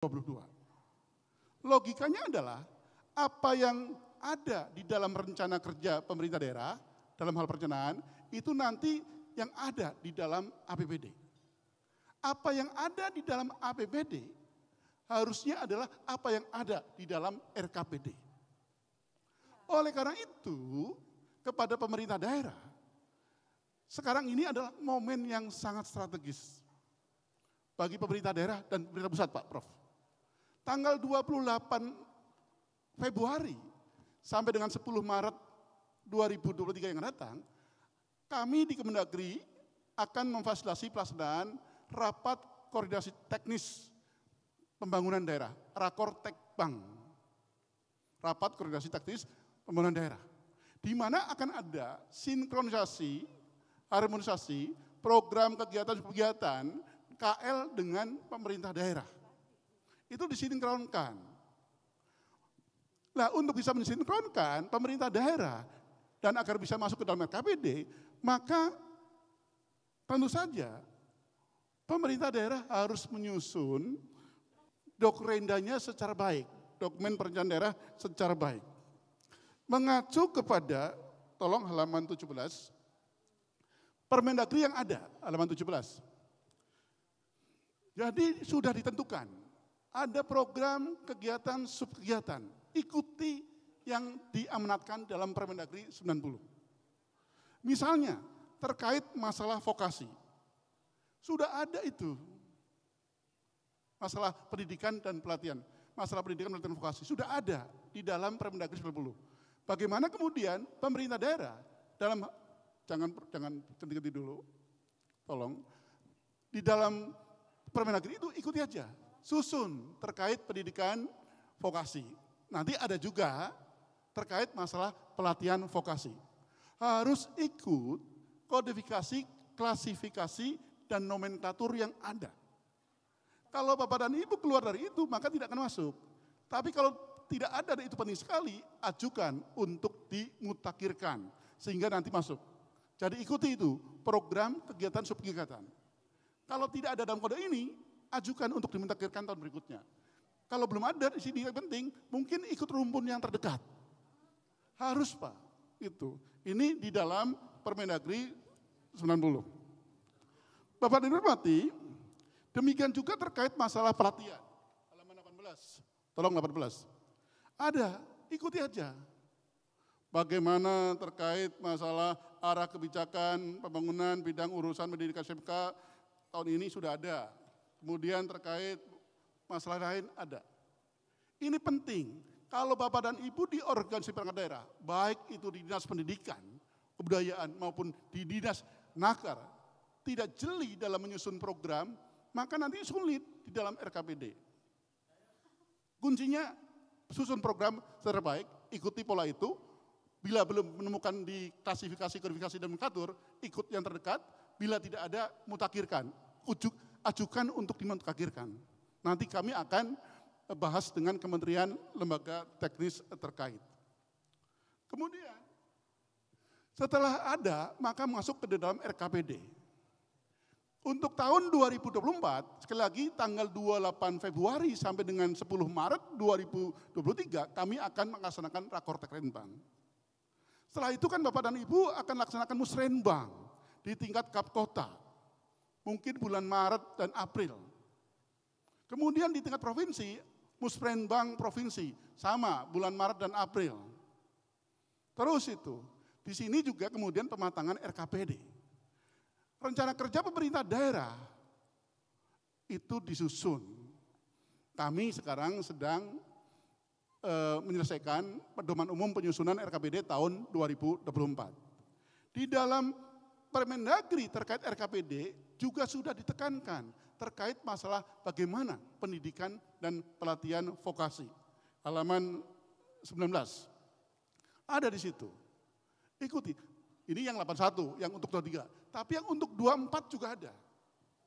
2022. Logikanya adalah apa yang ada di dalam rencana kerja pemerintah daerah dalam hal perencanaan itu nanti yang ada di dalam APBD. Apa yang ada di dalam APBD harusnya adalah apa yang ada di dalam RKPD. Oleh karena itu, kepada pemerintah daerah, sekarang ini adalah momen yang sangat strategis bagi pemerintah daerah dan pemerintah pusat, Pak Prof. Tanggal 28 Februari sampai dengan 10 Maret 2023 yang datang, kami di Kemendagri akan memfasilitasi pelaksanaan rapat koordinasi teknis pembangunan daerah, Rakortekbang. Rapat koordinasi teknis pembangunan daerah. Di mana akan ada sinkronisasi, harmonisasi, program kegiatan-kegiatan KL dengan pemerintah daerah. Itu disinkronkan. Nah, untuk bisa mensinkronkan pemerintah daerah dan agar bisa masuk ke dalam RKPD, maka tentu saja pemerintah daerah harus menyusun dokrendanya secara baik, dokumen perencanaan daerah secara baik. Mengacu kepada, tolong halaman 17, Permendagri yang ada, halaman 17. Jadi sudah ditentukan, ada program kegiatan subkegiatan, ikuti yang diamanatkan dalam Permendagri 90. Misalnya terkait masalah vokasi, sudah ada itu. Masalah pendidikan dan pelatihan, masalah pendidikan dan pelatihan vokasi, sudah ada di dalam Permendagri 90. Bagaimana kemudian pemerintah daerah dalam, jangan ganti-ganti dulu, tolong, di dalam Permendagri itu ikuti aja, susun terkait pendidikan vokasi. Nanti ada juga terkait masalah pelatihan vokasi. Harus ikut kodifikasi, klasifikasi, dan nomenklatur yang ada. Kalau Bapak dan Ibu keluar dari itu, maka tidak akan masuk. Tapi kalau tidak ada, dan itu penting sekali, ajukan untuk dimutakhirkan, sehingga nanti masuk. Jadi ikuti itu, program kegiatan subkegiatan. Kalau tidak ada dalam kode ini, ajukan untuk dimutakhirkan tahun berikutnya. Kalau belum ada di sini yang penting, mungkin ikut rumpun yang terdekat. Harus Pak, itu. Ini di dalam Permendagri 90. Bapak dan Ibu hormati, demikian juga terkait masalah pelatihan. Halaman 18, tolong 18. Ada, ikuti aja. Bagaimana terkait masalah arah kebijakan pembangunan bidang urusan pendidikan SMK tahun ini sudah ada. Kemudian terkait masalah lain ada. Ini penting, kalau Bapak dan Ibu di organisasi perangkat daerah, baik itu di Dinas Pendidikan, Kebudayaan maupun di Dinas Nakar, tidak jeli dalam menyusun program, maka nanti sulit di dalam RKPD. Kuncinya susun program secara baik, ikuti pola itu, bila belum menemukan di klasifikasi, kodifikasi, dan nomenklatur, ikut yang terdekat, bila tidak ada, mutakhirkan, ajukan untuk dimutakhirkan. Nanti kami akan bahas dengan kementerian lembaga teknis terkait. Kemudian, setelah ada, maka masuk ke dalam RKPD. Untuk tahun 2024, sekali lagi tanggal 28 Februari sampai dengan 10 Maret 2023, kami akan melaksanakan Rakortekrenbang. Setelah itu kan Bapak dan Ibu akan laksanakan musrenbang di tingkat Kap Kota. Mungkin bulan Maret dan April. Kemudian di tingkat provinsi, musrenbang provinsi, sama bulan Maret dan April. Terus itu, di sini juga kemudian pematangan RKPD. Rencana kerja pemerintah daerah itu disusun. Kami sekarang sedang menyelesaikan pedoman umum penyusunan RKPD tahun 2024. Di dalam Permendagri terkait RKPD juga sudah ditekankan terkait masalah bagaimana pendidikan dan pelatihan vokasi. Halaman 19. Ada di situ. Ikuti. Ini yang 81, yang untuk tahun 3. Tapi yang untuk 24 juga ada.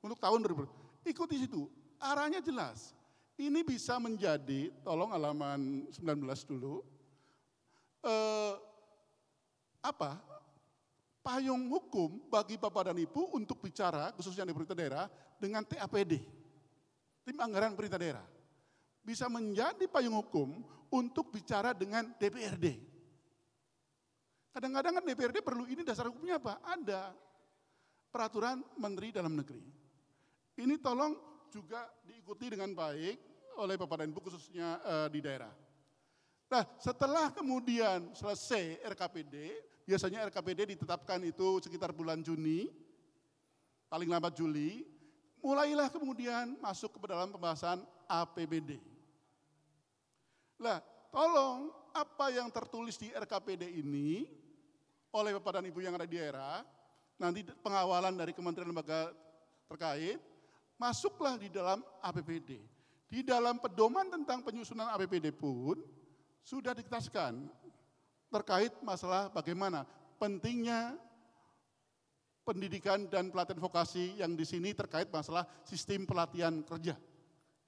Untuk tahun 2000. Ikuti situ. Arahnya jelas. Ini bisa menjadi, tolong halaman 19 dulu, payung hukum bagi Bapak dan Ibu untuk bicara, khususnya di pemerintah daerah, dengan TAPD, Tim Anggaran Pemerintah Daerah. bisa menjadi payung hukum untuk bicara dengan DPRD. Kadang-kadang kan DPRD perlu ini dasar hukumnya apa? Ada peraturan Menteri Dalam Negeri. Ini tolong juga diikuti dengan baik oleh Bapak Danbu khususnya di daerah. Nah, setelah kemudian selesai RKPD, biasanya RKPD ditetapkan itu sekitar bulan Juni, paling lambat Juli, mulailah kemudian masuk ke dalam pembahasan APBD. Nah, tolong apa yang tertulis di RKPD ini oleh Bapak dan Ibu yang ada di daerah, nanti pengawalan dari kementerian lembaga terkait, masuklah di dalam APBD. Di dalam pedoman tentang penyusunan APBD pun sudah ditegaskan terkait masalah bagaimana pentingnya pendidikan dan pelatihan vokasi yang di sini terkait masalah sistem pelatihan kerja.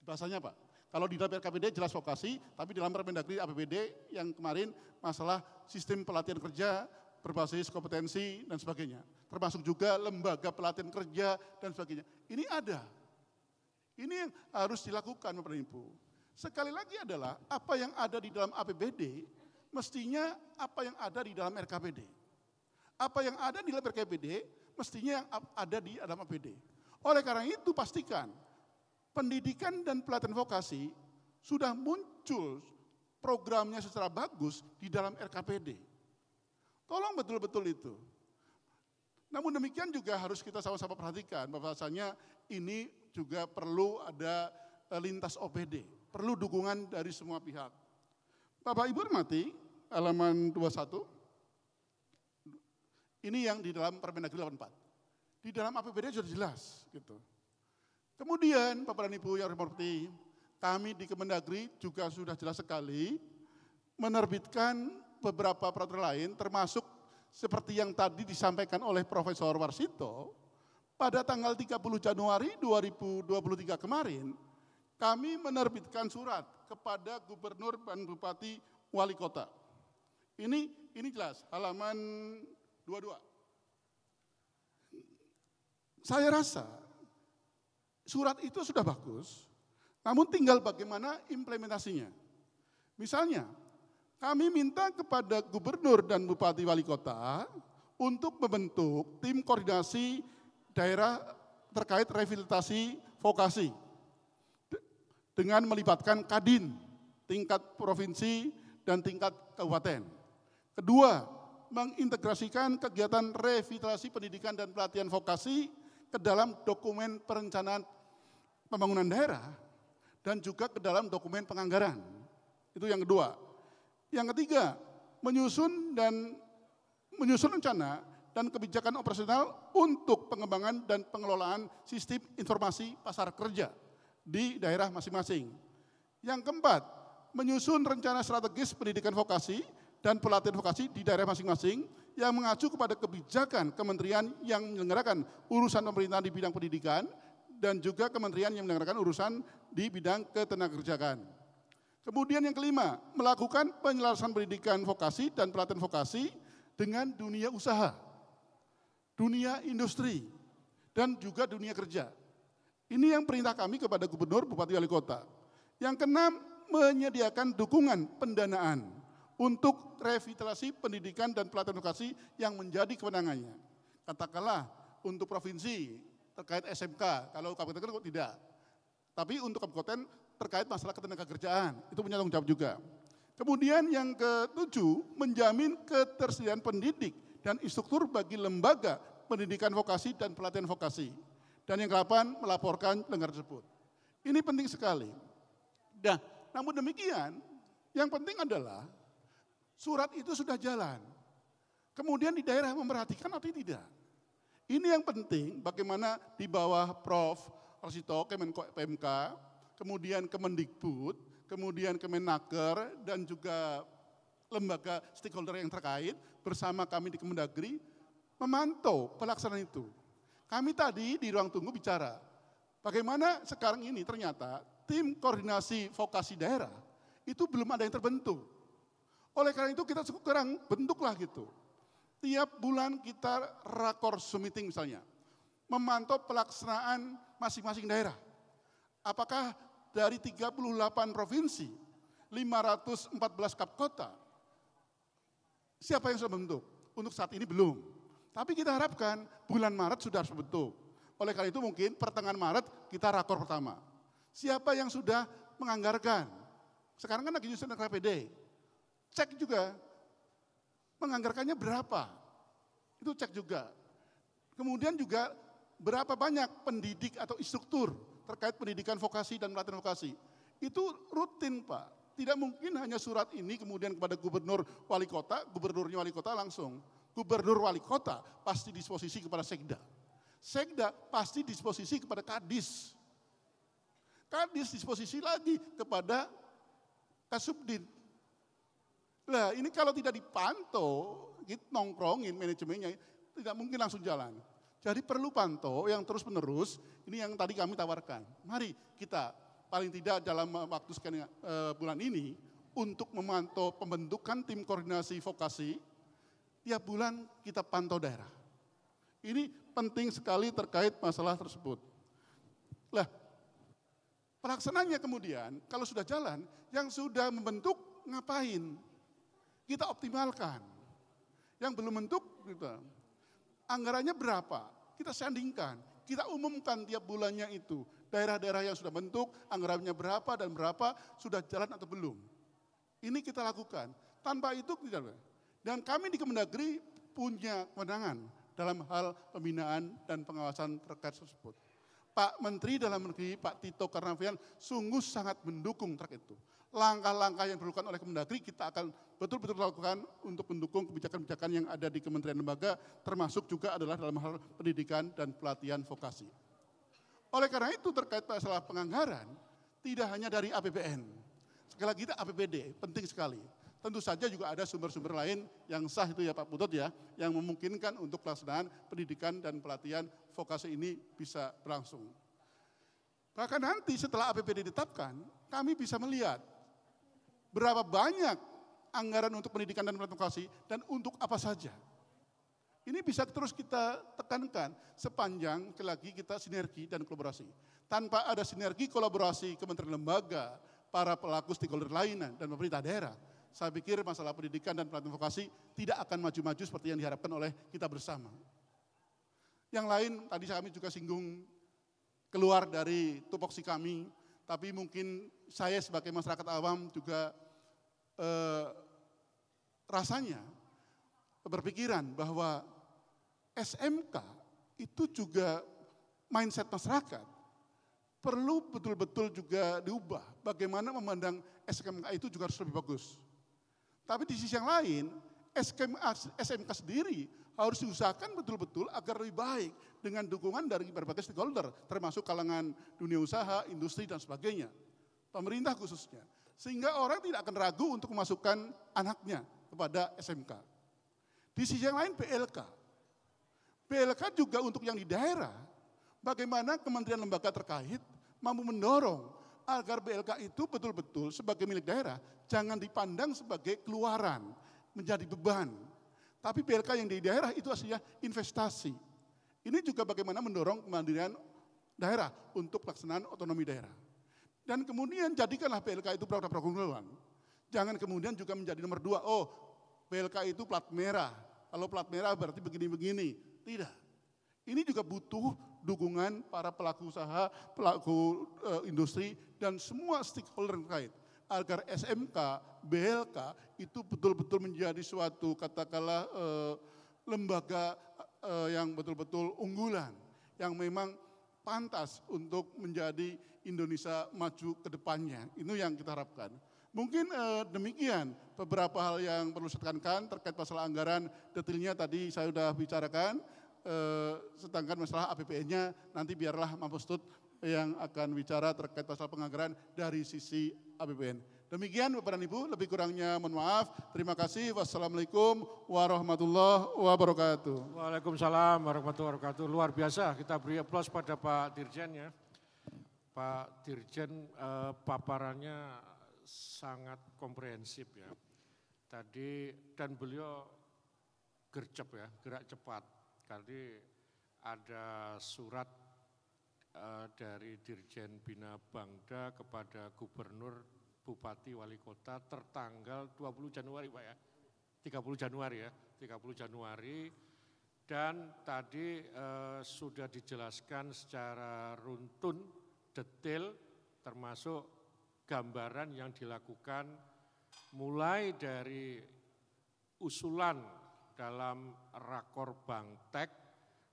Bahasanya Pak, kalau di dalam RKPD jelas vokasi, tapi dalam Permendagri APBD yang kemarin masalah sistem pelatihan kerja berbasis kompetensi dan sebagainya. Termasuk juga lembaga pelatihan kerja dan sebagainya. Ini ada. Ini yang harus dilakukan Bapak Ibu. Sekali lagi adalah apa yang ada di dalam APBD, mestinya apa yang ada di dalam RKPD. Apa yang ada di dalam RKPD, mestinya yang ada di dalam APBD. Oleh karena itu pastikan, pendidikan dan pelatihan vokasi sudah muncul programnya secara bagus di dalam RKPD. Tolong betul-betul itu. Namun demikian juga harus kita sama-sama perhatikan bahwasanya ini juga perlu ada lintas OPD, perlu dukungan dari semua pihak. Bapak Ibu hormati, halaman 21, ini yang di dalam Permendagri 84. Di dalam APBD sudah jelas gitu. Kemudian Bapak dan Ibu yang hormati, kami di Kemendagri juga sudah jelas sekali menerbitkan beberapa peraturan lain termasuk seperti yang tadi disampaikan oleh Profesor Warsito, pada tanggal 30 Januari 2023 kemarin, kami menerbitkan surat kepada Gubernur dan Bupati Wali Kota. Ini jelas, halaman 22. Saya rasa surat itu sudah bagus, namun tinggal bagaimana implementasinya. Misalnya, kami minta kepada Gubernur dan Bupati Wali Kota untuk membentuk tim koordinasi daerah terkait rehabilitasi vokasi dengan melibatkan Kadin, tingkat provinsi dan tingkat kabupaten. Kedua, mengintegrasikan kegiatan revitalisasi pendidikan dan pelatihan vokasi ke dalam dokumen perencanaan pembangunan daerah dan juga ke dalam dokumen penganggaran. Itu yang kedua. Yang ketiga, menyusun rencana dan kebijakan operasional untuk pengembangan dan pengelolaan sistem informasi pasar kerja di daerah masing-masing. Yang keempat, menyusun rencana strategis pendidikan vokasi dan pelatihan vokasi di daerah masing-masing yang mengacu kepada kebijakan kementerian yang menyelenggarakan urusan pemerintahan di bidang pendidikan dan juga kementerian yang menyelenggarakan urusan di bidang ketenagakerjaan. Kemudian yang kelima, melakukan penyelarasan pendidikan vokasi dan pelatihan vokasi dengan dunia usaha, dunia industri, dan juga dunia kerja. Ini yang perintah kami kepada Gubernur, Bupati, Wali Kota. Yang keenam, menyediakan dukungan pendanaan untuk revitalisasi pendidikan dan pelatihan vokasi yang menjadi kewenangannya. Katakanlah untuk provinsi terkait SMK, kalau kabupaten tidak. Tapi untuk kabupaten terkait masalah ketenagakerjaan, itu punya tanggung jawab juga. Kemudian yang ketujuh, menjamin ketersediaan pendidik dan instruktur bagi lembaga pendidikan vokasi dan pelatihan vokasi. Dan yang ke-8, melaporkan pelanggaran tersebut. Ini penting sekali. Nah, namun demikian, yang penting adalah surat itu sudah jalan. Kemudian di daerah memperhatikan atau tidak. Ini yang penting, bagaimana di bawah Prof. Warsito, Kemenko PMK, kemudian Kemendikbud, kemudian Kemenaker, dan juga lembaga stakeholder yang terkait bersama kami di Kemendagri memantau pelaksanaan itu. Kami tadi di ruang tunggu bicara, bagaimana sekarang ini ternyata tim koordinasi vokasi daerah itu belum ada yang terbentuk. Oleh karena itu kita sekarang bentuklah gitu. Tiap bulan kita rakors meeting misalnya, memantau pelaksanaan masing-masing daerah. Apakah dari 38 provinsi, 514 kap kota. Siapa yang sudah membentuk? Untuk saat ini belum. Tapi kita harapkan bulan Maret sudah harus membentuk. Oleh karena itu mungkin pertengahan Maret kita rakor pertama. Siapa yang sudah menganggarkan? Sekarang kan lagi nyusun RKPD. Cek juga menganggarkannya berapa. Itu cek juga. Kemudian juga berapa banyak pendidik atau instruktur terkait pendidikan vokasi dan pelatihan vokasi. Itu rutin Pak. Tidak mungkin hanya surat ini kemudian kepada gubernur wali kota, gubernurnya wali kota langsung. Gubernur wali kota pasti disposisi kepada sekda. Sekda pasti disposisi kepada kadis. Kadis disposisi lagi kepada kasubdin. Nah ini kalau tidak dipantau, gitu, nongkrongin manajemennya, tidak mungkin langsung jalan. Jadi perlu pantau yang terus menerus, ini yang tadi kami tawarkan. Mari kita paling tidak dalam waktu sekian bulan ini, untuk memantau pembentukan tim koordinasi vokasi, tiap bulan kita pantau daerah. Ini penting sekali terkait masalah tersebut. Lah, pelaksananya kemudian, kalau sudah jalan, yang sudah membentuk ngapain? Kita optimalkan. Yang belum bentuk, kita anggarannya berapa? Kita sandingkan, kita umumkan tiap bulannya itu. Daerah-daerah yang sudah bentuk, anggarannya berapa dan berapa, sudah jalan atau belum. Ini kita lakukan. Tanpa itu tidak. Dan kami di Kemendagri punya kewenangan dalam hal pembinaan dan pengawasan terkait tersebut. Pak Menteri Dalam Negeri, Pak Tito Karnavian, sungguh sangat mendukung terkait itu. Langkah-langkah yang dilakukan oleh Kemendagri kita akan betul-betul lakukan untuk mendukung kebijakan-kebijakan yang ada di kementerian lembaga, termasuk juga adalah dalam hal pendidikan dan pelatihan vokasi. Oleh karena itu terkait masalah penganggaran, tidak hanya dari APBN. Sekali lagi kita APBD, penting sekali. Tentu saja juga ada sumber-sumber lain yang sah itu ya Pak Putut ya, yang memungkinkan untuk pelaksanaan pendidikan dan pelatihan vokasi ini bisa berlangsung. Bahkan nanti setelah APBD ditetapkan, kami bisa melihat berapa banyak anggaran untuk pendidikan dan pelatihan vokasi dan untuk apa saja. Ini bisa terus kita tekankan sepanjang lagi kita sinergi dan kolaborasi. Tanpa ada sinergi kolaborasi kementerian lembaga, para pelaku stakeholder lainnya dan pemerintah daerah, saya pikir masalah pendidikan dan pelatihan vokasi tidak akan maju-maju seperti yang diharapkan oleh kita bersama. Yang lain tadi kami juga singgung keluar dari tupoksi kami, tapi mungkin saya sebagai masyarakat awam juga rasanya berpikiran bahwa SMK itu juga mindset masyarakat perlu betul-betul juga diubah. Bagaimana memandang SMK itu juga harus lebih bagus. Tapi di sisi yang lain, SMK sendiri harus diusahakan betul-betul agar lebih baik dengan dukungan dari berbagai stakeholder, termasuk kalangan dunia usaha, industri dan sebagainya. Pemerintah khususnya. Sehingga orang tidak akan ragu untuk memasukkan anaknya kepada SMK. Di sisi yang lain PLK. PLK juga untuk yang di daerah, bagaimana kementerian lembaga terkait mampu mendorong agar PLK itu betul-betul sebagai milik daerah, jangan dipandang sebagai keluaran, menjadi beban. Tapi PLK yang di daerah itu aslinya investasi. Ini juga bagaimana mendorong kemandirian daerah untuk pelaksanaan otonomi daerah. Dan kemudian jadikanlah PLK itu program unggulan. Jangan kemudian juga menjadi nomor 2, oh PLK itu plat merah. Kalau plat merah berarti begini-begini. Tidak. Ini juga butuh dukungan para pelaku usaha, pelaku industri, dan semua stakeholder terkait. Agar SMK, BLK itu betul-betul menjadi suatu katakanlah lembaga yang betul-betul unggulan. Yang memang pantas untuk menjadi Indonesia maju ke depannya. Itu yang kita harapkan. Mungkin demikian beberapa hal yang perlu saya tekankan terkait masalah anggaran. Detailnya tadi saya sudah bicarakan. Sedangkan masalah APBN-nya nanti biarlah Mampus Tut yang akan bicara terkait masalah penganggaran dari sisi APBN. Demikian Bapak dan Ibu, lebih kurangnya mohon maaf. Terima kasih. Wassalamualaikum warahmatullahi wabarakatuh. Waalaikumsalam warahmatullahi wabarakatuh. Luar biasa, kita beri aplaus pada Pak Dirjen ya. Pak Dirjen paparannya sangat komprehensif ya. Tadi dan beliau gercep ya, gerak cepat. Tadi ada surat dari Dirjen Bina Bangda kepada Gubernur, Bupati, Wali Kota tertanggal 20 Januari Pak ya, 30 Januari ya, 30 Januari. Dan tadi sudah dijelaskan secara runtun, detail, termasuk gambaran yang dilakukan mulai dari usulan dalam Rakor Bangtek,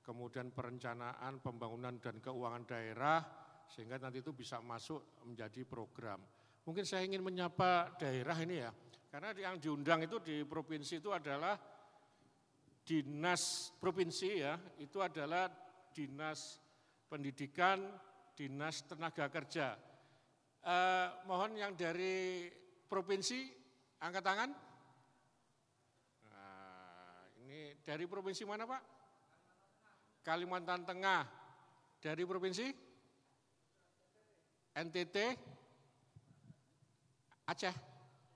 kemudian perencanaan pembangunan dan keuangan daerah, sehingga nanti itu bisa masuk menjadi program. Mungkin saya ingin menyapa daerah ini ya, karena yang diundang itu di provinsi itu adalah dinas provinsi ya, itu adalah dinas pendidikan, dinas tenaga kerja. Mohon yang dari provinsi angkat tangan. Nah, ini dari provinsi mana Pak? Kalimantan Tengah. Dari provinsi? NTT? Aceh?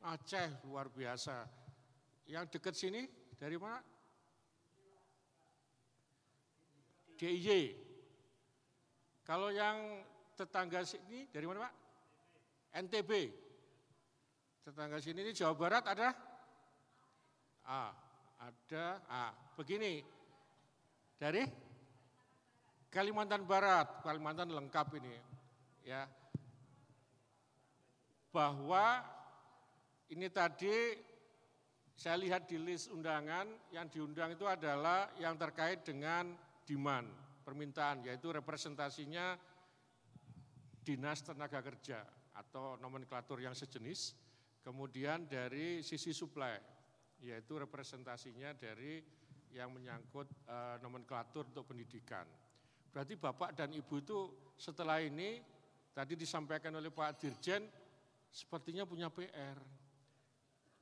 Aceh, luar biasa. Yang dekat sini dari mana? DIY. Kalau yang tetangga sini dari mana Pak? NTB. Tetangga sini ini Jawa Barat ada? Ada. Begini. Dari Kalimantan Barat, Kalimantan lengkap ini. Ya. Bahwa ini tadi saya lihat di list undangan, yang diundang itu adalah yang terkait dengan demand, permintaan, yaitu representasinya Dinas Tenaga Kerja atau nomenklatur yang sejenis, kemudian dari sisi supply, yaitu representasinya dari yang menyangkut nomenklatur untuk pendidikan. Berarti Bapak dan Ibu itu setelah ini, tadi disampaikan oleh Pak Dirjen, sepertinya punya PR.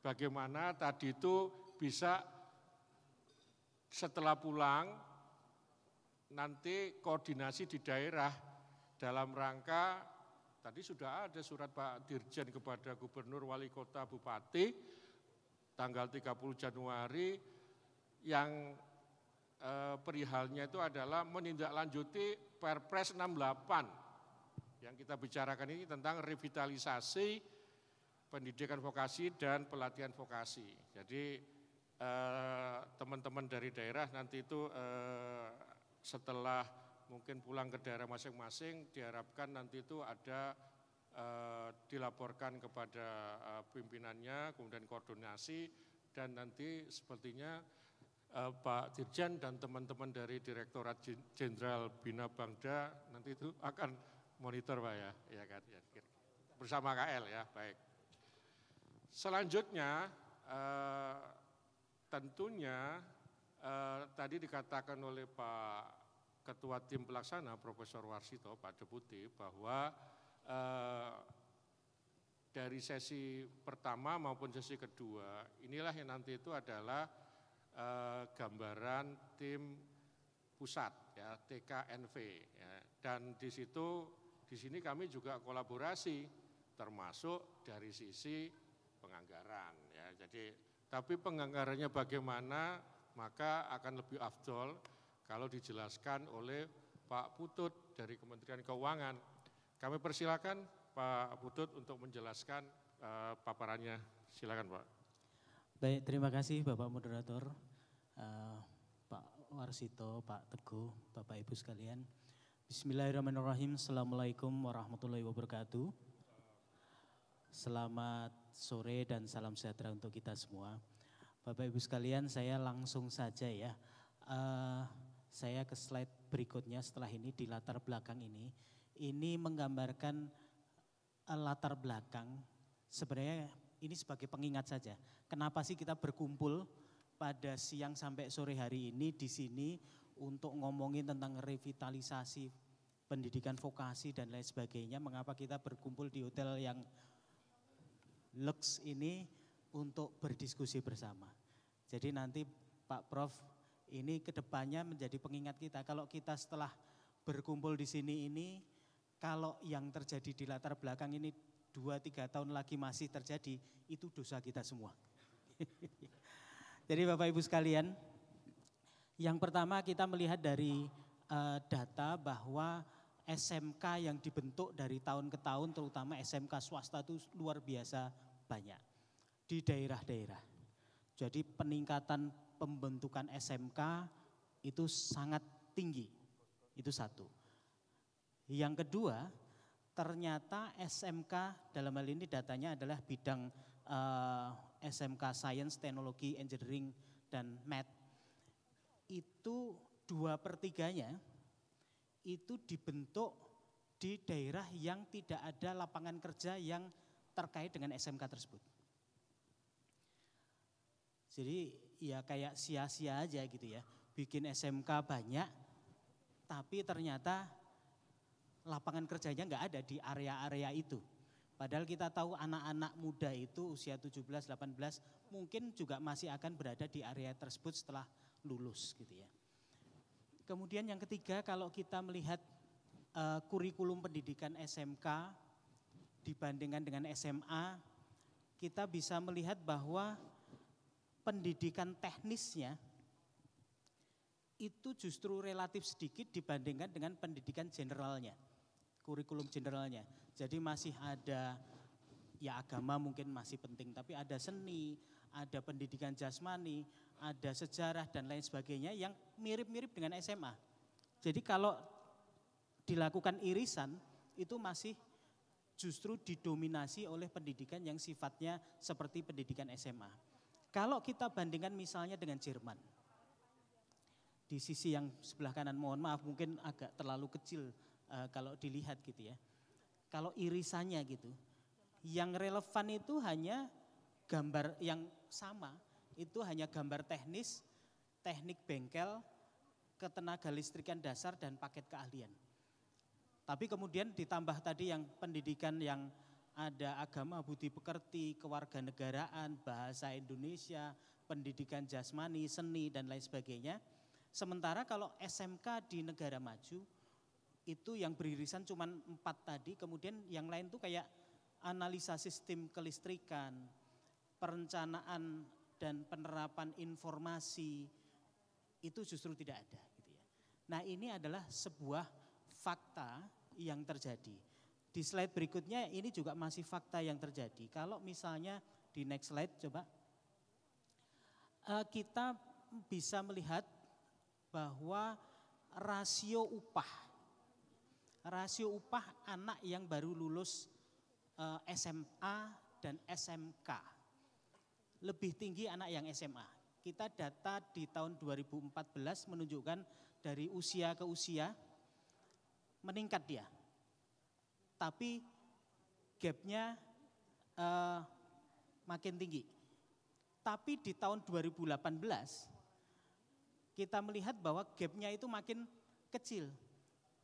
Bagaimana tadi itu bisa setelah pulang, nanti koordinasi di daerah dalam rangka, tadi sudah ada surat Pak Dirjen kepada Gubernur, Wali Kota, Bupati, tanggal 30 Januari, yang perihalnya itu adalah menindaklanjuti Perpres 68, yang kita bicarakan ini tentang revitalisasi pendidikan vokasi dan pelatihan vokasi. Jadi teman-teman dari daerah nanti itu setelah mungkin pulang ke daerah masing-masing, diharapkan nanti itu ada dilaporkan kepada pimpinannya, kemudian koordinasi, dan nanti sepertinya Pak Dirjen dan teman-teman dari Direktorat Jenderal Bina Bangda nanti itu akan monitor Pak ya kan, ya, bersama KL ya, baik. Selanjutnya tentunya tadi dikatakan oleh Pak Ketua Tim Pelaksana Profesor Warsito, Pak Deputi, bahwa dari sesi pertama maupun sesi kedua, inilah yang nanti itu adalah gambaran tim pusat ya, TKNV ya. Dan di sini kami juga kolaborasi termasuk dari sisi penganggaran ya. Jadi tapi penganggarannya bagaimana, maka akan lebih afdol kalau dijelaskan oleh Pak Putut dari Kementerian Keuangan. Kami persilakan Pak Putut untuk menjelaskan paparannya. Silakan Pak. Baik, terima kasih Bapak Moderator, Pak Warsito, Pak Teguh, Bapak Ibu sekalian. Bismillahirrahmanirrahim. Assalamualaikum warahmatullahi wabarakatuh. Selamat sore dan salam sejahtera untuk kita semua. Bapak Ibu sekalian, saya langsung saja ya. Saya ke slide berikutnya setelah ini, di latar belakang ini. Ini menggambarkan latar belakang, sebenarnya ini sebagai pengingat saja. Kenapa sih kita berkumpul pada siang sampai sore hari ini di sini untuk ngomongin tentang revitalisasi pendidikan vokasi dan lain sebagainya. Mengapa kita berkumpul di hotel yang Lux ini untuk berdiskusi bersama. Jadi nanti Pak Prof ini kedepannya menjadi pengingat kita. Kalau kita setelah berkumpul di sini ini, kalau yang terjadi di latar belakang ini 2-3 tahun lagi masih terjadi, itu dosa kita semua. Jadi Bapak Ibu sekalian, yang pertama kita melihat dari data bahwa SMK yang dibentuk dari tahun ke tahun, terutama SMK swasta itu luar biasa banyak di daerah-daerah. Jadi peningkatan pembentukan SMK itu sangat tinggi, itu satu. Yang kedua, ternyata SMK dalam hal ini datanya adalah bidang SMK Science, Teknologi, Engineering, dan Math. Itu 2/3-nya itu dibentuk di daerah yang tidak ada lapangan kerja yang terkait dengan SMK tersebut. Jadi ya kayak sia-sia aja gitu ya, bikin SMK banyak, tapi ternyata lapangan kerjanya nggak ada di area-area itu. Padahal kita tahu anak-anak muda itu usia 17, 18 mungkin juga masih akan berada di area tersebut setelah lulus gitu ya. Kemudian yang ketiga, kalau kita melihat kurikulum pendidikan SMK dibandingkan dengan SMA, kita bisa melihat bahwa pendidikan teknisnya itu justru relatif sedikit dibandingkan dengan pendidikan generalnya, kurikulum generalnya. Jadi masih ada, ya agama mungkin masih penting, tapi ada seni, ada pendidikan jasmani, ada sejarah dan lain sebagainya yang mirip-mirip dengan SMA. Jadi kalau dilakukan irisan itu masih justru didominasi oleh pendidikan yang sifatnya seperti pendidikan SMA. Kalau kita bandingkan misalnya dengan Jerman, di sisi yang sebelah kanan, mohon maaf mungkin agak terlalu kecil kalau dilihat gitu ya. Kalau irisannya gitu, yang relevan itu hanya gambar yang sama, itu hanya gambar teknis, teknik bengkel, ketenaga listrikan dasar dan paket keahlian. Tapi kemudian ditambah tadi yang pendidikan yang ada agama, budi pekerti, kewarganegaraan, bahasa Indonesia, pendidikan jasmani, seni dan lain sebagainya. Sementara kalau SMK di negara maju itu yang beririsan cuma 4 tadi, kemudian yang lain tuh kayak analisa sistem kelistrikan, perencanaan dan penerapan informasi itu justru tidak ada gitu ya. Nah, ini adalah sebuah fakta yang terjadi. Di slide berikutnya ini juga masih fakta yang terjadi. Kalau misalnya di next slide coba. Kita bisa melihat bahwa rasio upah anak yang baru lulus SMA dan SMK lebih tinggi anak yang SMA. Kita data di tahun 2014 menunjukkan dari usia ke usia meningkat dia. Tapi gapnya makin tinggi. Tapi di tahun 2018 kita melihat bahwa gapnya itu makin kecil.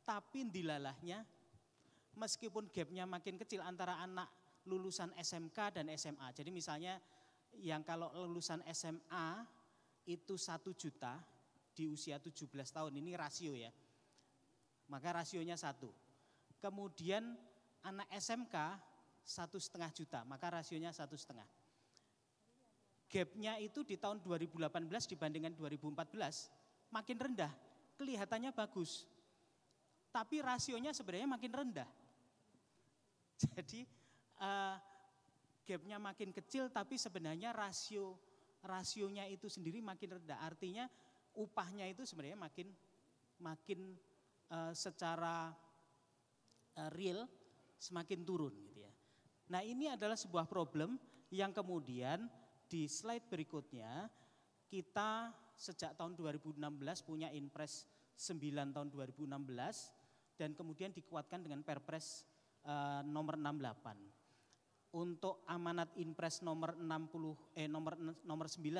Tapi dilalahnya meskipun gapnya makin kecil antara anak lulusan SMK dan SMA. Jadi misalnya yang kalau lulusan SMA itu 1 juta di usia 17 tahun, ini rasio ya. Maka rasionya 1. Kemudian anak SMK 1,5 juta, maka rasionya 1,5. Gapnya itu di tahun 2018 dibandingkan 2014 makin rendah, kelihatannya bagus. Tapi rasionya sebenarnya makin rendah. Jadi gapnya makin kecil tapi sebenarnya rasionya itu sendiri makin rendah. Artinya upahnya itu sebenarnya makin secara real semakin turun gitu ya. Nah, ini adalah sebuah problem yang kemudian di slide berikutnya kita sejak tahun 2016 punya Inpres 9 tahun 2016 dan kemudian dikuatkan dengan Perpres nomor 68. Untuk amanat Inpres nomor 9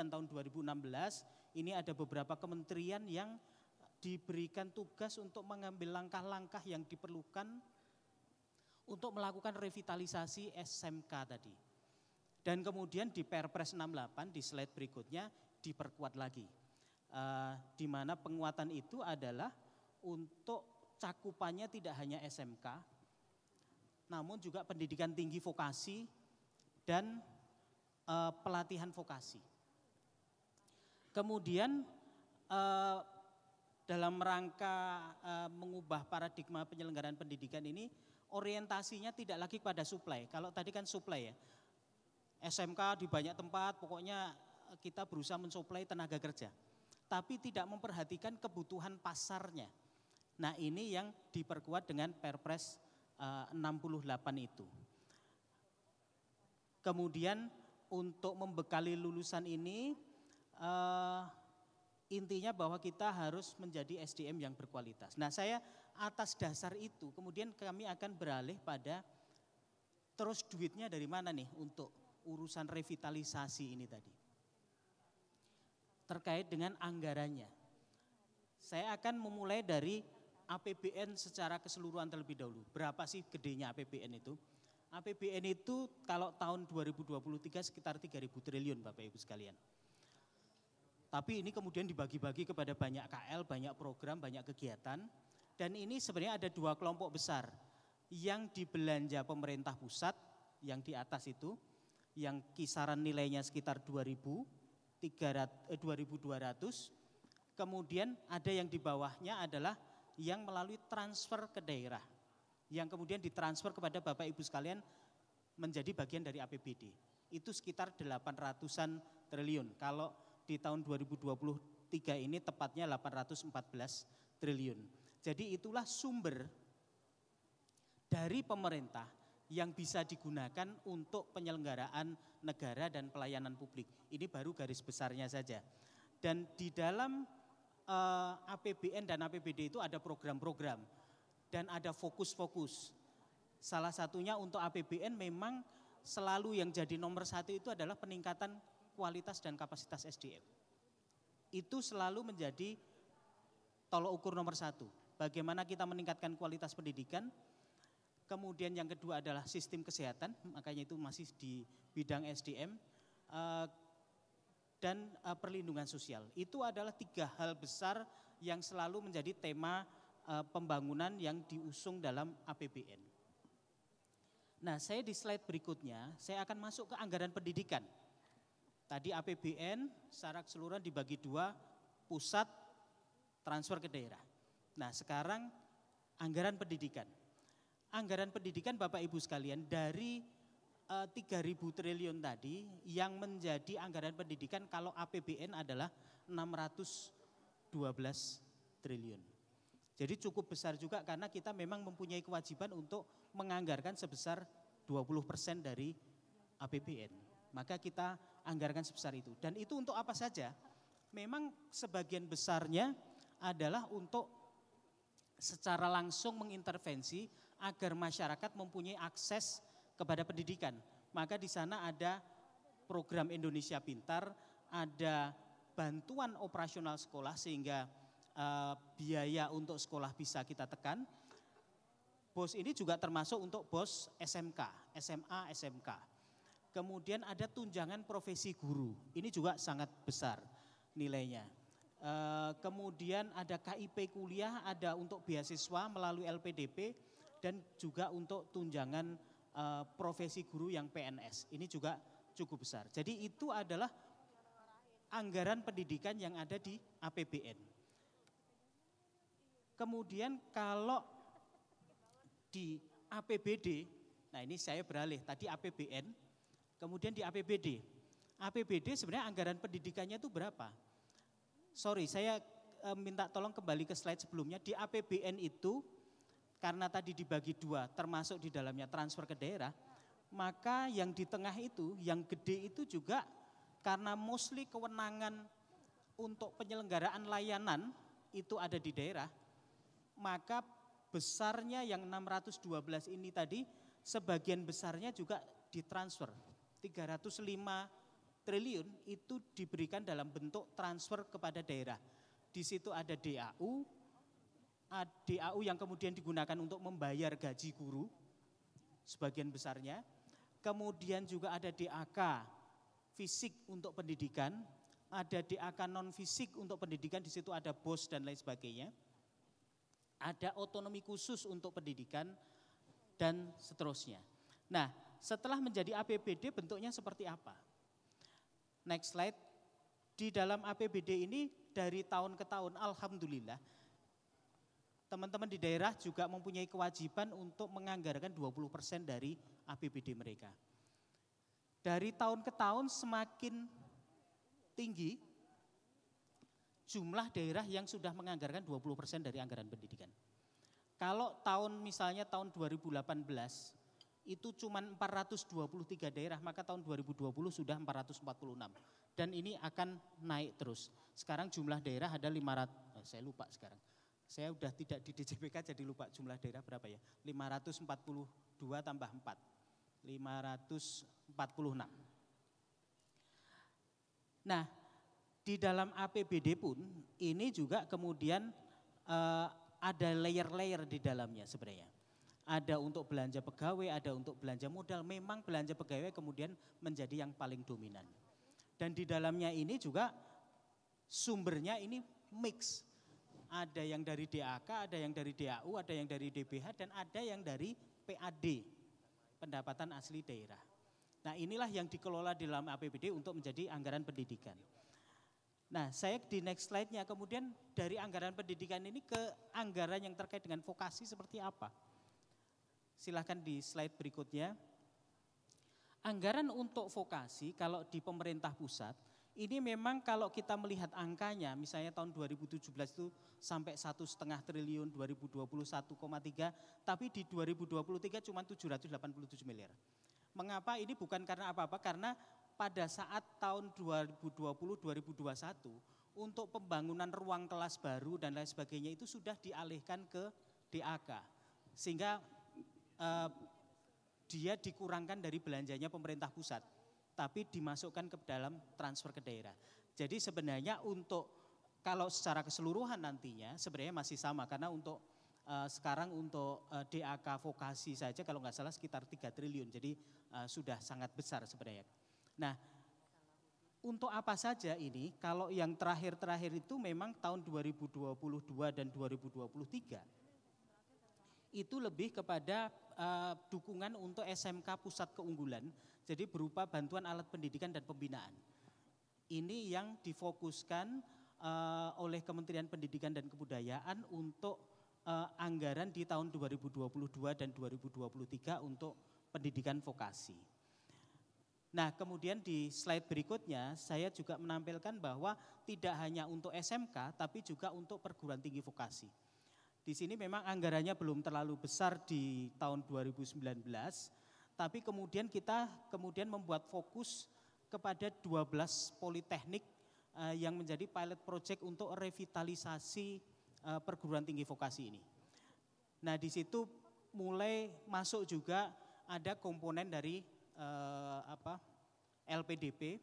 tahun 2016 ini ada beberapa kementerian yang diberikan tugas untuk mengambil langkah-langkah yang diperlukan untuk melakukan revitalisasi SMK tadi. Dan kemudian di Perpres 68 di slide berikutnya diperkuat lagi. Di mana penguatan itu adalah untuk cakupannya tidak hanya SMK, namun juga pendidikan tinggi vokasi dan pelatihan vokasi. Kemudian dalam rangka mengubah paradigma penyelenggaraan pendidikan ini orientasinya tidak lagi pada supply. Kalau tadi kan supply ya, SMK di banyak tempat pokoknya kita berusaha mensuplai tenaga kerja. Tapi tidak memperhatikan kebutuhan pasarnya. Nah ini yang diperkuat dengan Perpres 68 itu. Kemudian untuk membekali lulusan ini intinya bahwa kita harus menjadi SDM yang berkualitas. Nah saya atas dasar itu kemudian kami akan beralih pada terus duitnya dari mana nih untuk urusan revitalisasi ini tadi. Terkait dengan anggarannya. Saya akan memulai dari APBN secara keseluruhan terlebih dahulu. Berapa sih gedenya APBN itu? APBN itu kalau tahun 2023 sekitar 3.000 triliun Bapak Ibu sekalian. Tapi ini kemudian dibagi-bagi kepada banyak KL, banyak program, banyak kegiatan. Dan ini sebenarnya ada dua kelompok besar. Yang dibelanja pemerintah pusat, yang di atas itu, yang kisaran nilainya sekitar 2.200, kemudian ada yang di bawahnya adalah yang melalui transfer ke daerah, yang kemudian ditransfer kepada Bapak Ibu sekalian menjadi bagian dari APBD. Itu sekitar 800-an triliun, kalau di tahun 2023 ini tepatnya 814 triliun. Jadi itulah sumber dari pemerintah yang bisa digunakan untuk penyelenggaraan negara dan pelayanan publik. Ini baru garis besarnya saja. Dan di dalam APBN dan APBD itu ada program-program dan ada fokus-fokus. Salah satunya untuk APBN memang selalu yang jadi nomor satu itu adalah peningkatan kualitas dan kapasitas SDM. Itu selalu menjadi tolok ukur nomor satu. Bagaimana kita meningkatkan kualitas pendidikan. Kemudian yang kedua adalah sistem kesehatan, makanya itu masih di bidang SDM, dan perlindungan sosial. Itu adalah 3 hal besar yang selalu menjadi tema pembangunan yang diusung dalam APBN. Nah saya di slide berikutnya, saya akan masuk ke anggaran pendidikan. Tadi APBN secara keseluruhan dibagi 2, pusat, transfer ke daerah. Nah sekarang anggaran pendidikan. Anggaran pendidikan Bapak Ibu sekalian dari 3.000 triliun tadi yang menjadi anggaran pendidikan kalau APBN adalah 612 triliun. Jadi cukup besar juga karena kita memang mempunyai kewajiban untuk menganggarkan sebesar 20% dari APBN. Maka kita anggarkan sebesar itu. Dan itu untuk apa saja? Memang sebagian besarnya adalah untuk secara langsung mengintervensi agar masyarakat mempunyai akses kepada pendidikan. Maka di sana ada program Indonesia Pintar, ada bantuan operasional sekolah sehingga biaya untuk sekolah bisa kita tekan. BOS ini juga termasuk untuk BOS SMK, SMA, SMK. Kemudian ada tunjangan profesi guru, ini juga sangat besar nilainya. Kemudian ada KIP kuliah, ada untuk beasiswa melalui LPDP, dan juga untuk tunjangan profesi guru yang PNS. Ini juga cukup besar. Jadi itu adalah anggaran pendidikan yang ada di APBN. Kemudian kalau di APBD, nah ini saya beralih, tadi APBN, kemudian di APBD. APBD sebenarnya anggaran pendidikannya itu berapa? Sorry, saya minta tolong kembali ke slide sebelumnya. Di APBN itu, karena tadi dibagi 2, termasuk di dalamnya transfer ke daerah, maka yang di tengah itu, yang gede itu juga karena mostly kewenangan untuk penyelenggaraan layanan itu ada di daerah, maka besarnya yang 612 ini tadi, sebagian besarnya juga ditransfer. 305 triliun itu diberikan dalam bentuk transfer kepada daerah. Di situ ada DAU yang kemudian digunakan untuk membayar gaji guru, sebagian besarnya. Kemudian juga ada DAK fisik untuk pendidikan, ada DAK non fisik untuk pendidikan, di situ ada BOS dan lain sebagainya. Ada otonomi khusus untuk pendidikan dan seterusnya. Nah, setelah menjadi APBD bentuknya seperti apa? Next slide. Di dalam APBD ini dari tahun ke tahun alhamdulillah teman-teman di daerah juga mempunyai kewajiban untuk menganggarkan 20% dari APBD mereka. Dari tahun ke tahun semakin tinggi jumlah daerah yang sudah menganggarkan 20% dari anggaran pendidikan. Kalau misalnya tahun 2018 itu cuma 423 daerah, maka tahun 2020 sudah 446. Dan ini akan naik terus. Sekarang jumlah daerah ada 500, saya lupa sekarang. Saya udah tidak di DJPK jadi lupa jumlah daerah berapa ya. 542 tambah 4, 546. Nah, di dalam APBD pun ini juga kemudian ada layer-layer di dalamnya sebenarnya. Ada untuk belanja pegawai, ada untuk belanja modal. Memang belanja pegawai kemudian menjadi yang paling dominan. Dan di dalamnya ini juga sumbernya ini mix. Ada yang dari DAK, ada yang dari DAU, ada yang dari DBH, dan ada yang dari PAD, pendapatan asli daerah. Nah inilah yang dikelola di dalam APBD untuk menjadi anggaran pendidikan. Nah saya di next slide-nya kemudian dari anggaran pendidikan ini ke anggaran yang terkait dengan vokasi seperti apa. Silahkan di slide berikutnya. Anggaran untuk vokasi kalau di pemerintah pusat, ini memang kalau kita melihat angkanya, misalnya tahun 2017 itu sampai 1,5 triliun, 2020 1,3, tapi di 2023 cuma 787 miliar. Mengapa? Ini bukan karena apa-apa, karena pada saat tahun 2020-2021 untuk pembangunan ruang kelas baru dan lain sebagainya itu sudah dialihkan ke DAK. Sehingga dia dikurangkan dari belanjanya pemerintah pusat. Tapi dimasukkan ke dalam transfer ke daerah. Jadi sebenarnya untuk kalau secara keseluruhan nantinya sebenarnya masih sama karena untuk sekarang untuk DAK vokasi saja kalau nggak salah sekitar 3 triliun. Jadi sudah sangat besar sebenarnya. Nah untuk apa saja ini kalau yang terakhir-terakhir itu memang tahun 2022 dan 2023 itu lebih kepada dukungan untuk SMK Pusat Keunggulan. Jadi berupa bantuan alat pendidikan dan pembinaan. Ini yang difokuskan oleh Kementerian Pendidikan dan Kebudayaan untuk anggaran di tahun 2022 dan 2023 untuk pendidikan vokasi. Nah kemudian di slide berikutnya saya juga menampilkan bahwa tidak hanya untuk SMK tapi juga untuk perguruan tinggi vokasi. Di sini memang anggarannya belum terlalu besar di tahun 2019. Tapi kemudian kita membuat fokus kepada 12 politeknik yang menjadi pilot project untuk revitalisasi perguruan tinggi vokasi ini. Nah di situ mulai masuk juga ada komponen dari LPDP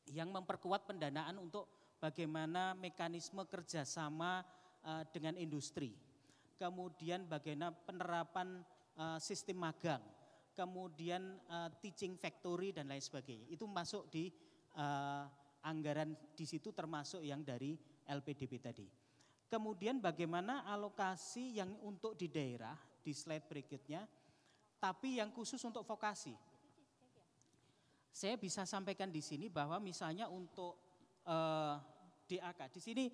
yang memperkuat pendanaan untuk bagaimana mekanisme kerjasama dengan industri. Kemudian bagaimana penerapan sistem magang. Kemudian teaching factory dan lain sebagainya. Itu masuk di anggaran di situ termasuk yang dari LPDP tadi. Kemudian bagaimana alokasi yang untuk di daerah di slide berikutnya, tapi yang khusus untuk vokasi. Saya bisa sampaikan di sini bahwa misalnya untuk DAK, di sini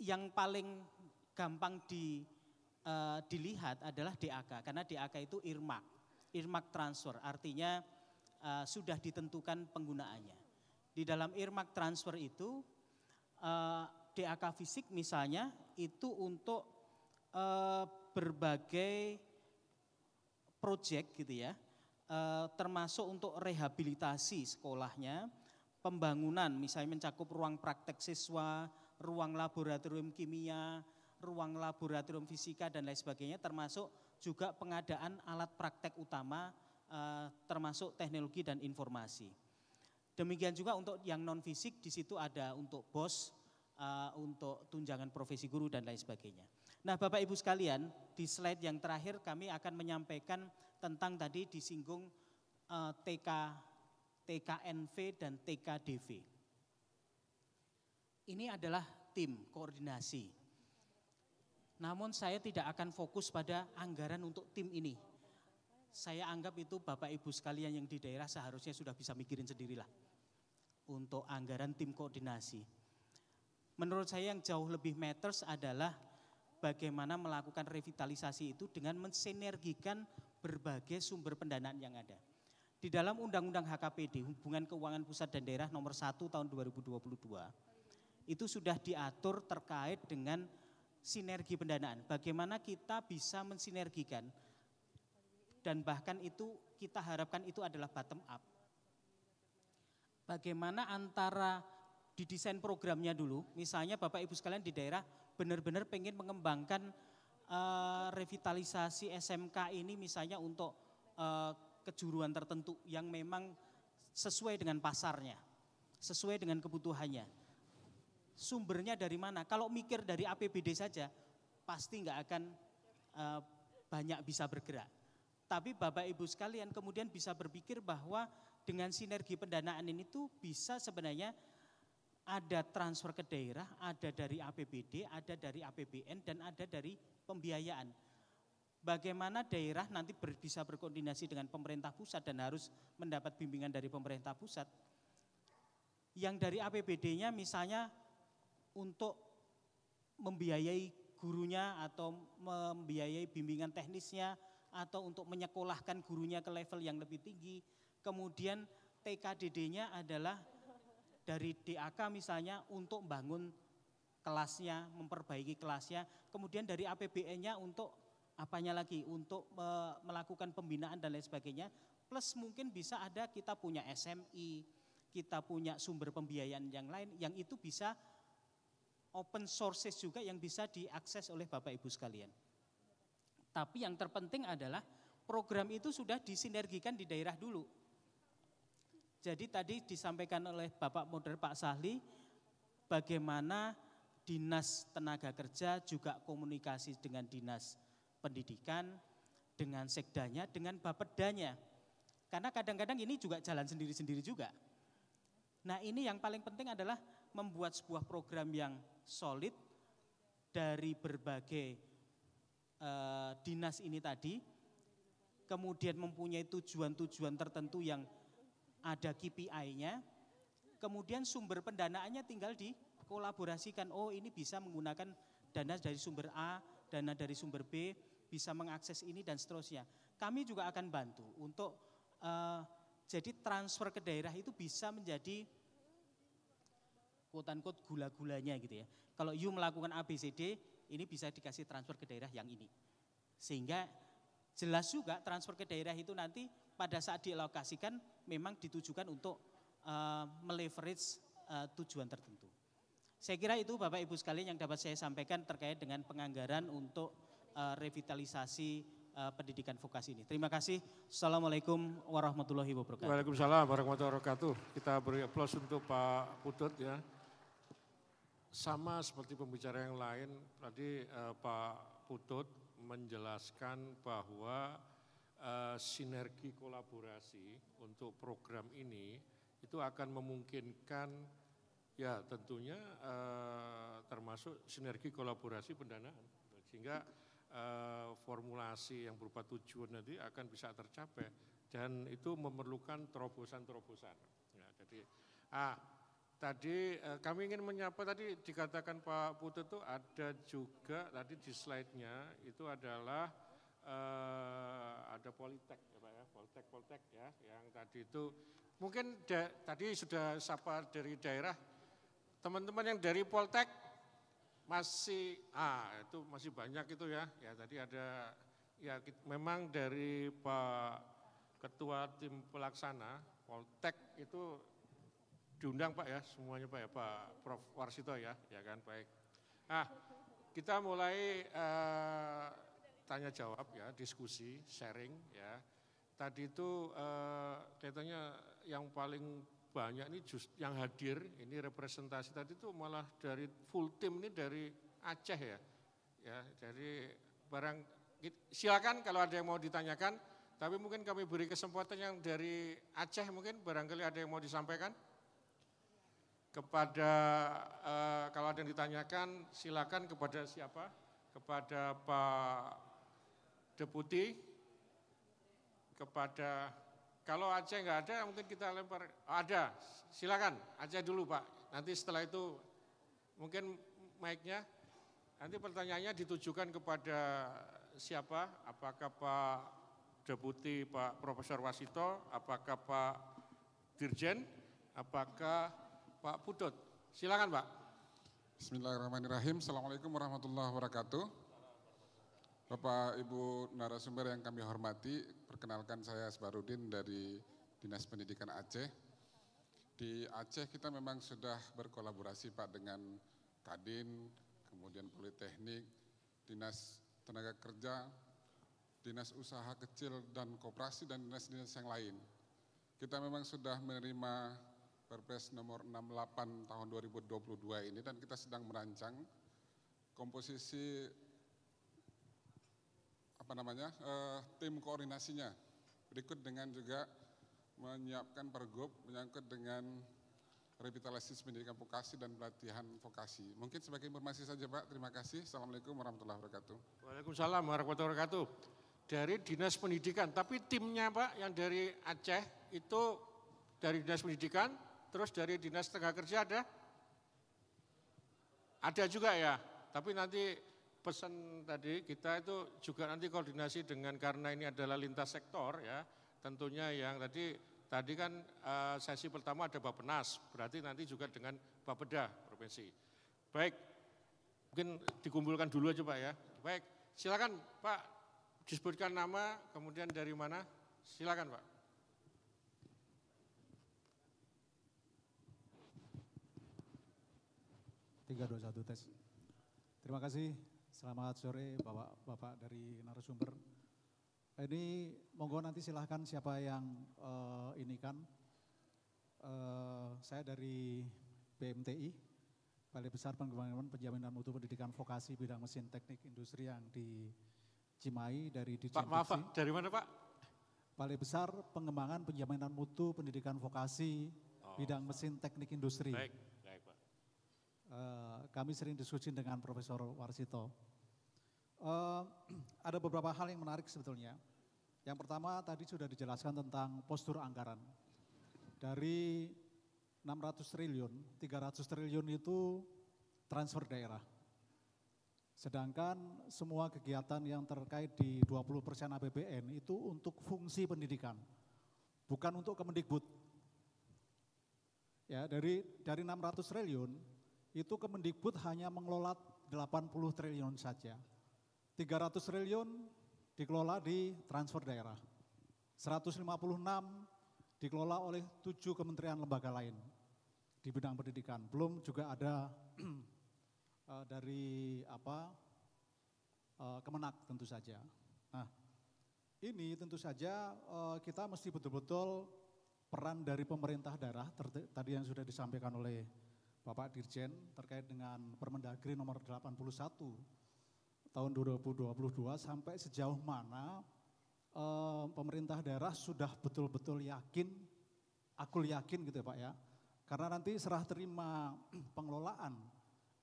yang paling gampang dilihat adalah DAK, karena DAK itu earmark transfer, artinya sudah ditentukan penggunaannya. Di dalam earmark transfer itu DAK fisik misalnya itu untuk berbagai proyek gitu ya, termasuk untuk rehabilitasi sekolahnya, pembangunan misalnya mencakup ruang praktek siswa, ruang laboratorium kimia, ruang laboratorium fisika dan lain sebagainya, termasuk juga pengadaan alat praktek utama termasuk teknologi dan informasi. Demikian juga untuk yang non fisik di situ ada untuk BOS, untuk tunjangan profesi guru dan lain sebagainya. Nah Bapak Ibu sekalian, di slide yang terakhir kami akan menyampaikan tentang tadi disinggung TKNV dan TKDV. Ini adalah tim koordinasi. Namun saya tidak akan fokus pada anggaran untuk tim ini. Saya anggap itu Bapak Ibu sekalian yang di daerah seharusnya sudah bisa mikirin sendirilah untuk anggaran tim koordinasi. Menurut saya yang jauh lebih matters adalah bagaimana melakukan revitalisasi itu dengan mensinergikan berbagai sumber pendanaan yang ada. Di dalam Undang-Undang HKPD, Hubungan Keuangan Pusat dan Daerah nomor 1 tahun 2022, itu sudah diatur terkait dengan sinergi pendanaan. Bagaimana kita bisa mensinergikan dan bahkan itu kita harapkan itu adalah bottom up. Bagaimana antara didesain programnya dulu, misalnya Bapak Ibu sekalian di daerah benar-benar pengen mengembangkan revitalisasi SMK ini misalnya untuk kejuruan tertentu yang memang sesuai dengan pasarnya, sesuai dengan kebutuhannya. Sumbernya dari mana? Kalau mikir dari APBD saja, pasti nggak akan banyak bisa bergerak. Tapi Bapak Ibu sekalian kemudian bisa berpikir bahwa dengan sinergi pendanaan ini tuh bisa sebenarnya ada transfer ke daerah, ada dari APBD, ada dari APBN, dan ada dari pembiayaan. Bagaimana daerah nanti bisa berkoordinasi dengan pemerintah pusat dan harus mendapat bimbingan dari pemerintah pusat. Yang dari APBD-nya misalnya untuk membiayai gurunya atau membiayai bimbingan teknisnya atau untuk menyekolahkan gurunya ke level yang lebih tinggi. Kemudian TKDD-nya adalah dari DAK misalnya untuk membangun kelasnya, memperbaiki kelasnya. Kemudian dari APBN-nya untuk apanya lagi, untuk melakukan pembinaan dan lain sebagainya. Plus mungkin bisa ada kita punya SMI, kita punya sumber pembiayaan yang lain yang itu bisa open sources juga yang bisa diakses oleh Bapak Ibu sekalian. Tapi yang terpenting adalah program itu sudah disinergikan di daerah dulu. Jadi tadi disampaikan oleh Bapak Moderator Pak Sahli, bagaimana Dinas Tenaga Kerja juga komunikasi dengan Dinas Pendidikan, dengan sekdanya, dengan bapedanya. Karena kadang-kadang ini juga jalan sendiri-sendiri juga. Nah ini yang paling penting adalah membuat sebuah program yang solid dari berbagai dinas ini tadi, kemudian mempunyai tujuan-tujuan tertentu yang ada KPI-nya, kemudian sumber pendanaannya tinggal dikolaborasikan. Oh ini bisa menggunakan dana dari sumber A, dana dari sumber B, bisa mengakses ini dan seterusnya. Kami juga akan bantu untuk jadi transfer ke daerah itu bisa menjadi quote-unquote gula-gulanya gitu ya. Kalau you melakukan ABCD, ini bisa dikasih transfer ke daerah yang ini. Sehingga jelas juga transfer ke daerah itu nanti pada saat dialokasikan memang ditujukan untuk meleverage tujuan tertentu. Saya kira itu Bapak Ibu sekalian yang dapat saya sampaikan terkait dengan penganggaran untuk revitalisasi pendidikan vokasi ini. Terima kasih. Assalamualaikum warahmatullahi wabarakatuh. Waalaikumsalam warahmatullahi wabarakatuh. Kita beri aplaus untuk Pak Putut ya. Sama seperti pembicara yang lain, tadi Pak Putut menjelaskan bahwa sinergi kolaborasi untuk program ini itu akan memungkinkan ya tentunya termasuk sinergi kolaborasi pendanaan. Sehingga formulasi yang berupa tujuan nanti akan bisa tercapai dan itu memerlukan terobosan-terobosan. Ya, jadi tadi kami ingin menyapa tadi dikatakan Pak Putut itu ada juga tadi di slide-nya itu adalah ada Politek ya Pak ya, Politek ya yang tadi itu mungkin tadi sudah sapa dari daerah teman-teman yang dari Politek masih itu masih banyak itu ya. Ya tadi ada ya memang dari Pak Ketua Tim Pelaksana Poltek itu diundang Pak ya semuanya Pak ya, Pak Prof Warsito ya kan baik. Kita mulai tanya jawab ya, diskusi, sharing ya. Tadi itu kelihatannya yang paling banyak ini yang hadir, ini representasi tadi itu malah dari full tim ini dari Aceh ya. Ya, jadi silakan kalau ada yang mau ditanyakan, tapi mungkin kami beri kesempatan yang dari Aceh mungkin barangkali ada yang mau disampaikan. Kepada kalau ada yang ditanyakan silakan kepada siapa? Kepada Pak Deputi, kepada kalau Aceh nggak ada, mungkin kita lempar. Ada, silakan Aceh dulu Pak. Nanti setelah itu mungkin mic-nya Nanti pertanyaannya ditujukan kepada siapa? Apakah Pak Deputi Pak Profesor Wasito, apakah Pak Dirjen, apakah Pak Putut? Silakan Pak. Bismillahirrahmanirrahim. Assalamualaikum warahmatullahi wabarakatuh. Bapak Ibu narasumber yang kami hormati, perkenalkan saya Asbarudin dari Dinas Pendidikan Aceh. Di Aceh kita memang sudah berkolaborasi Pak dengan Kadin, kemudian Politeknik, Dinas Tenaga Kerja, Dinas Usaha Kecil dan Koperasi, dan dinas-dinas yang lain. Kita memang sudah menerima Perpres nomor 68 tahun 2022 ini, dan kita sedang merancang komposisi tim koordinasinya. Berikut dengan juga menyiapkan pergub menyangkut dengan revitalisasi pendidikan vokasi dan pelatihan vokasi. Mungkin sebagai informasi saja Pak, terima kasih. Assalamualaikum warahmatullahi wabarakatuh. Waalaikumsalam warahmatullahi wabarakatuh. Dari Dinas Pendidikan, tapi timnya Pak yang dari Aceh itu dari Dinas Pendidikan, terus dari Dinas Tenaga Kerja ada? Ada juga ya, tapi nanti pesan tadi kita itu juga nanti koordinasi dengan, karena ini adalah lintas sektor ya, tentunya yang tadi kan sesi pertama ada Bappenas, berarti nanti juga dengan Bapeda Provinsi. Baik, mungkin dikumpulkan dulu aja Pak ya. Baik, silakan Pak, disebutkan nama, kemudian dari mana, silakan Pak. Tiga, dua, satu, tes. Terima kasih, selamat sore Bapak-Bapak dari narasumber. Ini monggo nanti silahkan siapa yang saya dari BMTI, Balai Besar Pengembangan Penjaminan Mutu Pendidikan Vokasi Bidang Mesin Teknik Industri yang di Cimahi dari Dirjen. Pak, maaf Pak, dari mana Pak? Balai Besar Pengembangan Penjaminan Mutu Pendidikan Vokasi Bidang Mesin Teknik Industri. Baik, baik Pak. Kami sering diskusi dengan Profesor Warsito. Ada beberapa hal yang menarik sebetulnya. Yang pertama tadi sudah dijelaskan tentang postur anggaran. Dari 600 triliun, 300 triliun itu transfer daerah. Sedangkan semua kegiatan yang terkait di 20% APBN itu untuk fungsi pendidikan, bukan untuk Kemendikbud. Ya, dari 600 triliun, itu Kemendikbud hanya mengelola 80 triliun saja. 300 triliun dikelola di transfer daerah. 156 dikelola oleh 7 kementerian lembaga lain di bidang pendidikan. Belum juga ada dari Kemenak tentu saja. Nah, ini tentu saja kita mesti betul-betul peran dari pemerintah daerah, tadi yang sudah disampaikan oleh Bapak Dirjen terkait dengan Permendagri nomor 81 tahun 2022, sampai sejauh mana pemerintah daerah sudah betul-betul yakin, aku yakin gitu ya Pak ya, karena nanti serah terima pengelolaan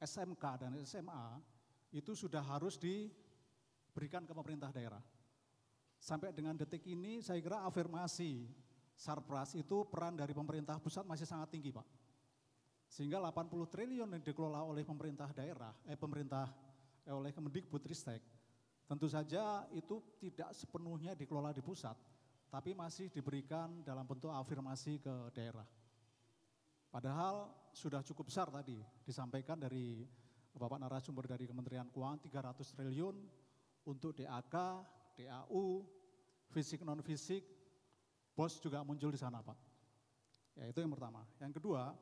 SMK dan SMA itu sudah harus diberikan ke pemerintah daerah. Sampai dengan detik ini saya kira afirmasi Sarpras itu peran dari pemerintah pusat masih sangat tinggi Pak. Sehingga 80 triliun yang dikelola oleh pemerintah daerah, oleh Kemendikbudristek, tentu saja itu tidak sepenuhnya dikelola di pusat, tapi masih diberikan dalam bentuk afirmasi ke daerah. Padahal sudah cukup besar tadi disampaikan dari Bapak narasumber dari Kementerian Keuangan, 300 triliun untuk DAK, DAU, fisik non-fisik, BOS juga muncul di sana Pak. Ya itu yang pertama. Yang kedua,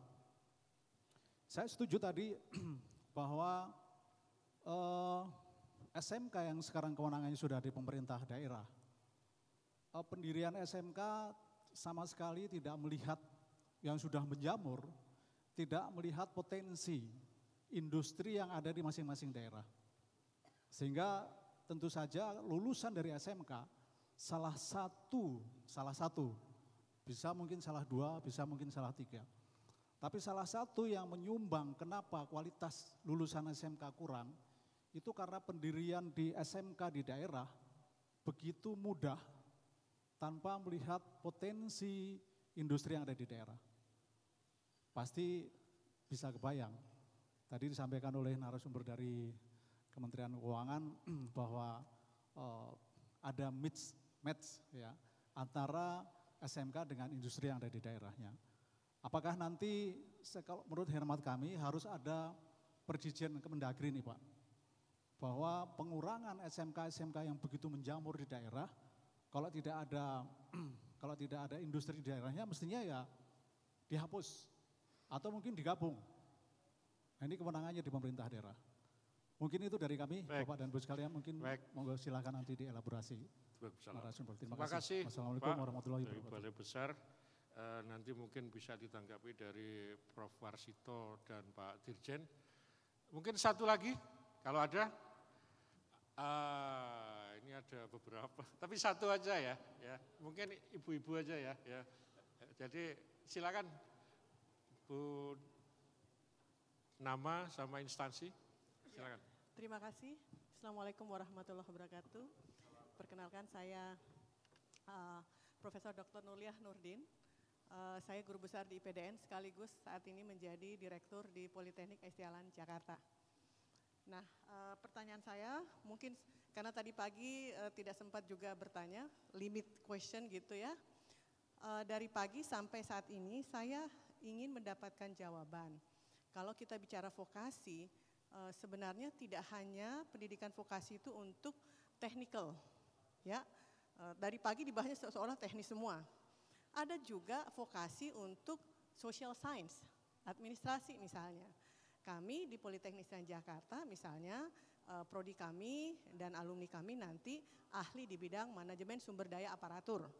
saya setuju tadi bahwa SMK yang sekarang kewenangannya sudah di pemerintah daerah, pendirian SMK sama sekali tidak melihat yang sudah menjamur, tidak melihat potensi industri yang ada di masing-masing daerah. Sehingga tentu saja lulusan dari SMK salah satu, bisa mungkin salah dua, bisa mungkin salah tiga. Tapi salah satu yang menyumbang kenapa kualitas lulusan SMK kurang, itu karena pendirian di SMK di daerah begitu mudah tanpa melihat potensi industri yang ada di daerah. Pasti bisa kebayang, tadi disampaikan oleh narasumber dari Kementerian Keuangan bahwa ada match ya antara SMK dengan industri yang ada di daerahnya. Apakah nanti menurut hemat kami harus ada perjanjian Kemendagri nih Pak, bahwa pengurangan SMK-SMK yang begitu menjamur di daerah, kalau tidak ada industri di daerahnya mestinya ya dihapus atau mungkin digabung. Nah, ini kewenangannya di pemerintah daerah. Mungkin itu dari kami, Baik. Bapak dan Bu sekalian, mungkin monggo silakan nanti dielaborasi. Terima kasih Wassalamualaikum Pak warahmatullahi dari wabarakatuh. Balai Besar. Nanti mungkin bisa ditanggapi dari Prof. Warsito dan Pak Dirjen. Mungkin satu lagi, kalau ada. Ini ada beberapa, tapi satu aja ya. Mungkin ibu-ibu aja ya. Jadi silakan Bu, nama sama instansi, silakan. Terima kasih. Assalamualaikum warahmatullahi wabarakatuh. Perkenalkan saya Profesor Dr. Nuliah Nurdin. Saya guru besar di IPDN sekaligus saat ini menjadi direktur di Politeknik Estialan Jakarta. Nah, pertanyaan saya mungkin karena tadi pagi tidak sempat juga bertanya, limit question gitu ya. Dari pagi sampai saat ini saya ingin mendapatkan jawaban. Kalau kita bicara vokasi, sebenarnya tidak hanya pendidikan vokasi itu untuk technical, ya. Dari pagi dibahasnya seolah teknis semua. Ada juga vokasi untuk social science, administrasi misalnya. Kami di Politeknik Estialan Jakarta misalnya, prodi kami dan alumni kami nanti ahli di bidang manajemen sumber daya aparatur.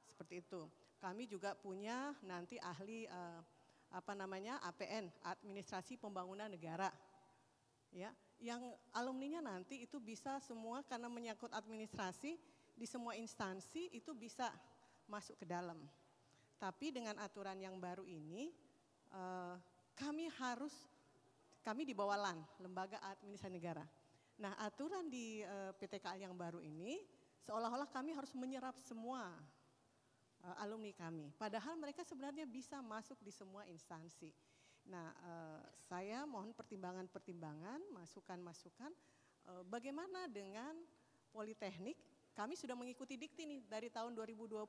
Seperti itu. Kami juga punya nanti ahli APN, Administrasi Pembangunan Negara. Ya, yang alumninya nanti itu bisa semua karena menyangkut administrasi di semua instansi itu bisa masuk ke dalam. Tapi dengan aturan yang baru ini kami di bawah LAN, Lembaga Administrasi Negara. Nah, aturan di PTKL yang baru ini seolah-olah kami harus menyerap semua alumni kami. Padahal mereka sebenarnya bisa masuk di semua instansi. Nah, saya mohon pertimbangan-pertimbangan, masukan-masukan. Bagaimana dengan Politeknik? Kami sudah mengikuti dikti nih dari tahun 2020.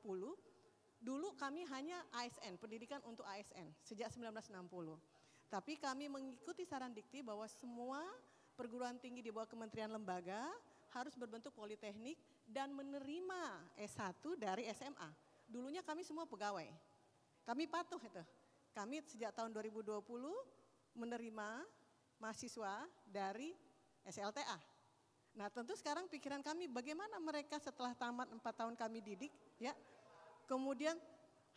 Dulu kami hanya ASN, pendidikan untuk ASN sejak 1960. Tapi kami mengikuti saran dikti bahwa semua perguruan tinggi di bawah kementerian lembaga harus berbentuk politeknik dan menerima S1 dari SMA. Dulunya kami semua pegawai. Kami patuh itu. Kami sejak tahun 2020 menerima mahasiswa dari SLTA. Nah, tentu sekarang pikiran kami bagaimana mereka setelah tamat 4 tahun kami didik, ya, kemudian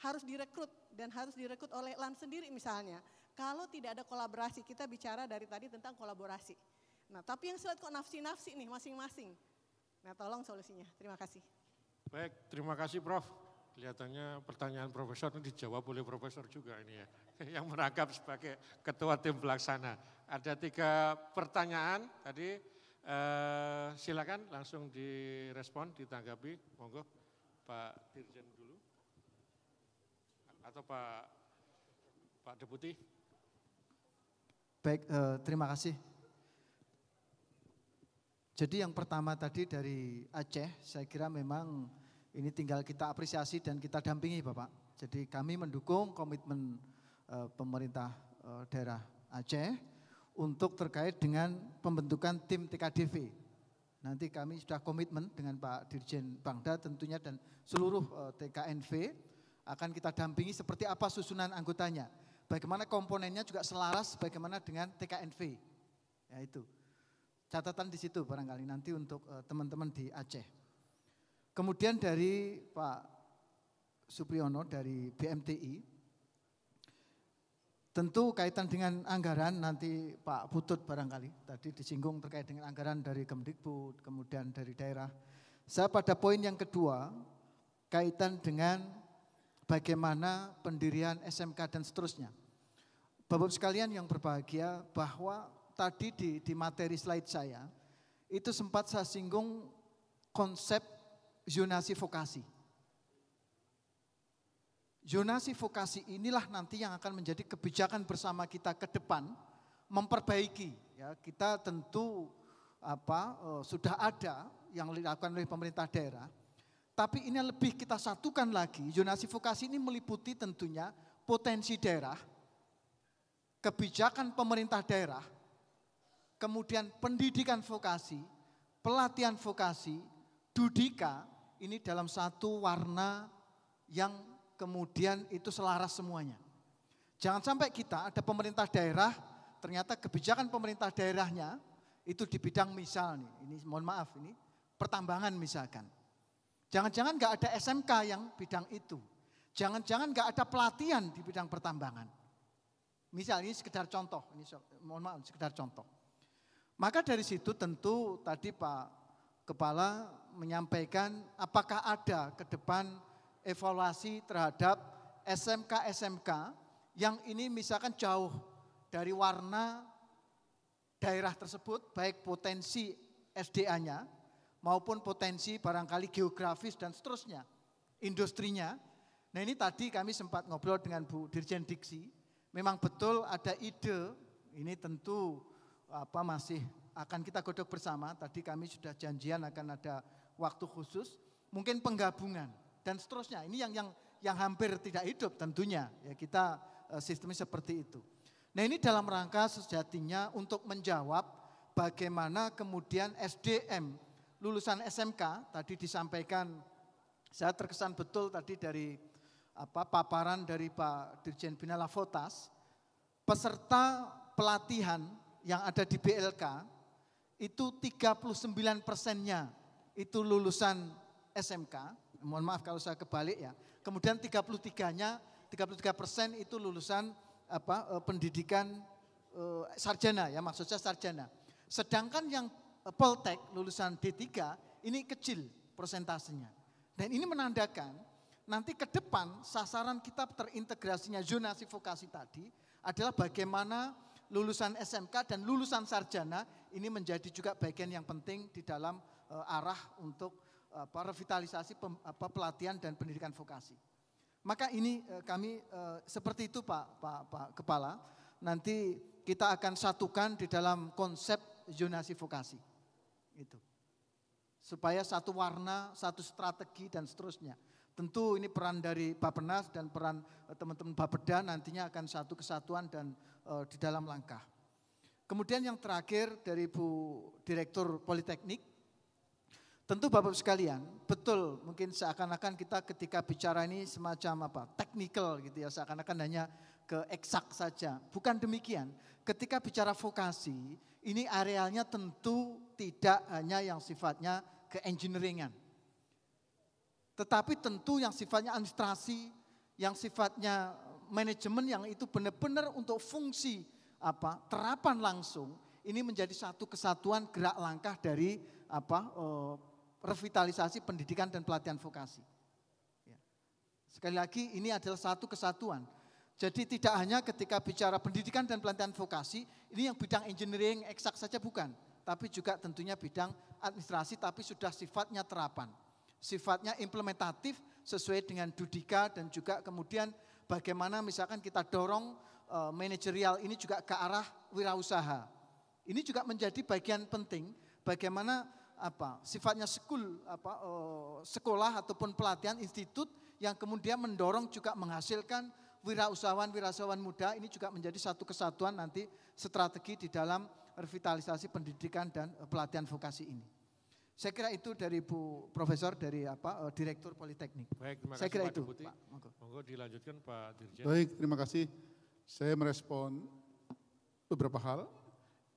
harus direkrut dan harus direkrut oleh LAN sendiri misalnya. Kalau tidak ada kolaborasi, kita bicara dari tadi tentang kolaborasi. Nah, tapi yang saya lihat kok nafsi-nafsi nih masing-masing. Nah, tolong solusinya. Terima kasih. Baik, terima kasih Prof. Kelihatannya pertanyaan Profesor ini dijawab oleh Profesor juga ini ya. Yang merangkap sebagai Ketua Tim Pelaksana. Ada 3 pertanyaan tadi, silakan langsung direspon, ditanggapi. Monggo Pak Dirjen dulu. Atau Pak Deputi. Baik, terima kasih. Jadi yang pertama tadi dari Aceh, saya kira memang ini tinggal kita apresiasi dan kita dampingi Bapak. Jadi kami mendukung komitmen pemerintah daerah Aceh untuk terkait dengan pembentukan tim TKDV. Nanti kami sudah komitmen dengan Pak Dirjen Bangda tentunya dan seluruh TKNV akan kita dampingi seperti apa susunan anggotanya. Bagaimana komponennya juga selaras bagaimana dengan TKNV. Ya itu. Catatan di situ barangkali nanti untuk teman-teman di Aceh. Kemudian dari Pak Supriyono dari BMTI, tentu kaitan dengan anggaran nanti Pak Putut barangkali tadi disinggung terkait dengan anggaran dari Kemdikbud, kemudian dari daerah. Saya pada poin yang kedua, kaitan dengan bagaimana pendirian SMK dan seterusnya. Bapak sekalian yang berbahagia bahwa tadi di materi slide saya itu sempat saya singgung konsep zonasi vokasi. Zonasi vokasi inilah nanti yang akan menjadi kebijakan bersama kita ke depan memperbaiki. Ya, kita tentu sudah ada yang dilakukan oleh pemerintah daerah. Tapi ini lebih kita satukan lagi, zonasi vokasi ini meliputi tentunya potensi daerah, kebijakan pemerintah daerah, kemudian pendidikan vokasi, pelatihan vokasi, Dudika, ini dalam satu warna yang kemudian itu selaras semuanya. Jangan sampai kita ada pemerintah daerah, ternyata kebijakan pemerintah daerahnya itu di bidang misal nih, ini mohon maaf ini pertambangan misalkan. Jangan-jangan nggak ada SMK yang bidang itu. Jangan-jangan nggak ada pelatihan di bidang pertambangan. Misal ini sekedar contoh, ini mohon maaf sekedar contoh. Maka dari situ tentu tadi Pak Kepala menyampaikan apakah ada ke depan evaluasi terhadap SMK-SMK yang ini misalkan jauh dari warna daerah tersebut, baik potensi SDA-nya maupun potensi barangkali geografis dan seterusnya, industrinya. Nah ini tadi kami sempat ngobrol dengan Bu Dirjen Diksi, memang betul ada ide, ini tentu masih akan kita godok bersama, tadi kami sudah janjian akan ada waktu khusus, mungkin penggabungan dan seterusnya. Ini yang hampir tidak hidup tentunya, ya kita sistemnya seperti itu. Nah ini dalam rangka sejatinya untuk menjawab bagaimana kemudian SDM lulusan SMK, tadi disampaikan, saya terkesan betul tadi dari paparan dari Pak Dirjen Bina Lavotas, peserta pelatihan yang ada di BLK itu 39%-nya itu lulusan SMK, mohon maaf kalau saya kebalik ya, kemudian 33% itu lulusan pendidikan sarjana ya, maksudnya sarjana. Sedangkan yang Poltek lulusan D3 ini kecil persentasenya. Dan ini menandakan nanti ke depan sasaran kita terintegrasinya zonasi vokasi tadi adalah bagaimana lulusan SMK dan lulusan sarjana ini menjadi juga bagian yang penting di dalam arah untuk revitalisasi pelatihan dan pendidikan vokasi. Maka ini kami seperti itu Pak Kepala, nanti kita akan satukan di dalam konsep zonasi vokasi. Itu. Supaya satu warna, satu strategi dan seterusnya. Tentu ini peran dari Bappenas dan peran teman-teman Bapeda nantinya akan satu kesatuan dan di dalam langkah. Kemudian yang terakhir dari Bu Direktur Politeknik, tentu Bapak sekalian, betul mungkin seakan-akan kita ketika bicara ini semacam teknikal gitu ya, seakan-akan hanya ke eksak saja. Bukan demikian, ketika bicara vokasi, ini arealnya tentu tidak hanya yang sifatnya ke-engineeringan. Tetapi tentu yang sifatnya administrasi, yang sifatnya manajemen yang itu benar-benar untuk fungsi terapan langsung, ini menjadi satu kesatuan gerak langkah dari revitalisasi pendidikan dan pelatihan vokasi. Ya. Sekali lagi ini adalah satu kesatuan. Jadi tidak hanya ketika bicara pendidikan dan pelatihan vokasi, ini yang bidang engineering eksak saja bukan, tapi juga tentunya bidang administrasi tapi sudah sifatnya terapan. Sifatnya implementatif sesuai dengan Dudika dan juga kemudian bagaimana misalkan kita dorong manajerial ini juga ke arah wirausaha. Ini juga menjadi bagian penting bagaimana sifatnya sekolah ataupun pelatihan institut yang kemudian mendorong juga menghasilkan wirausahawan muda, ini juga menjadi satu kesatuan nanti strategi di dalam revitalisasi pendidikan dan pelatihan vokasi ini. Saya kira itu dari Bu Profesor dari Direktur Politeknik. Baik, terima kasih saya kira Pak itu, Deputi. Pak. Monggo dilanjutkan Pak Dirjen. Baik, terima kasih. Saya merespon beberapa hal.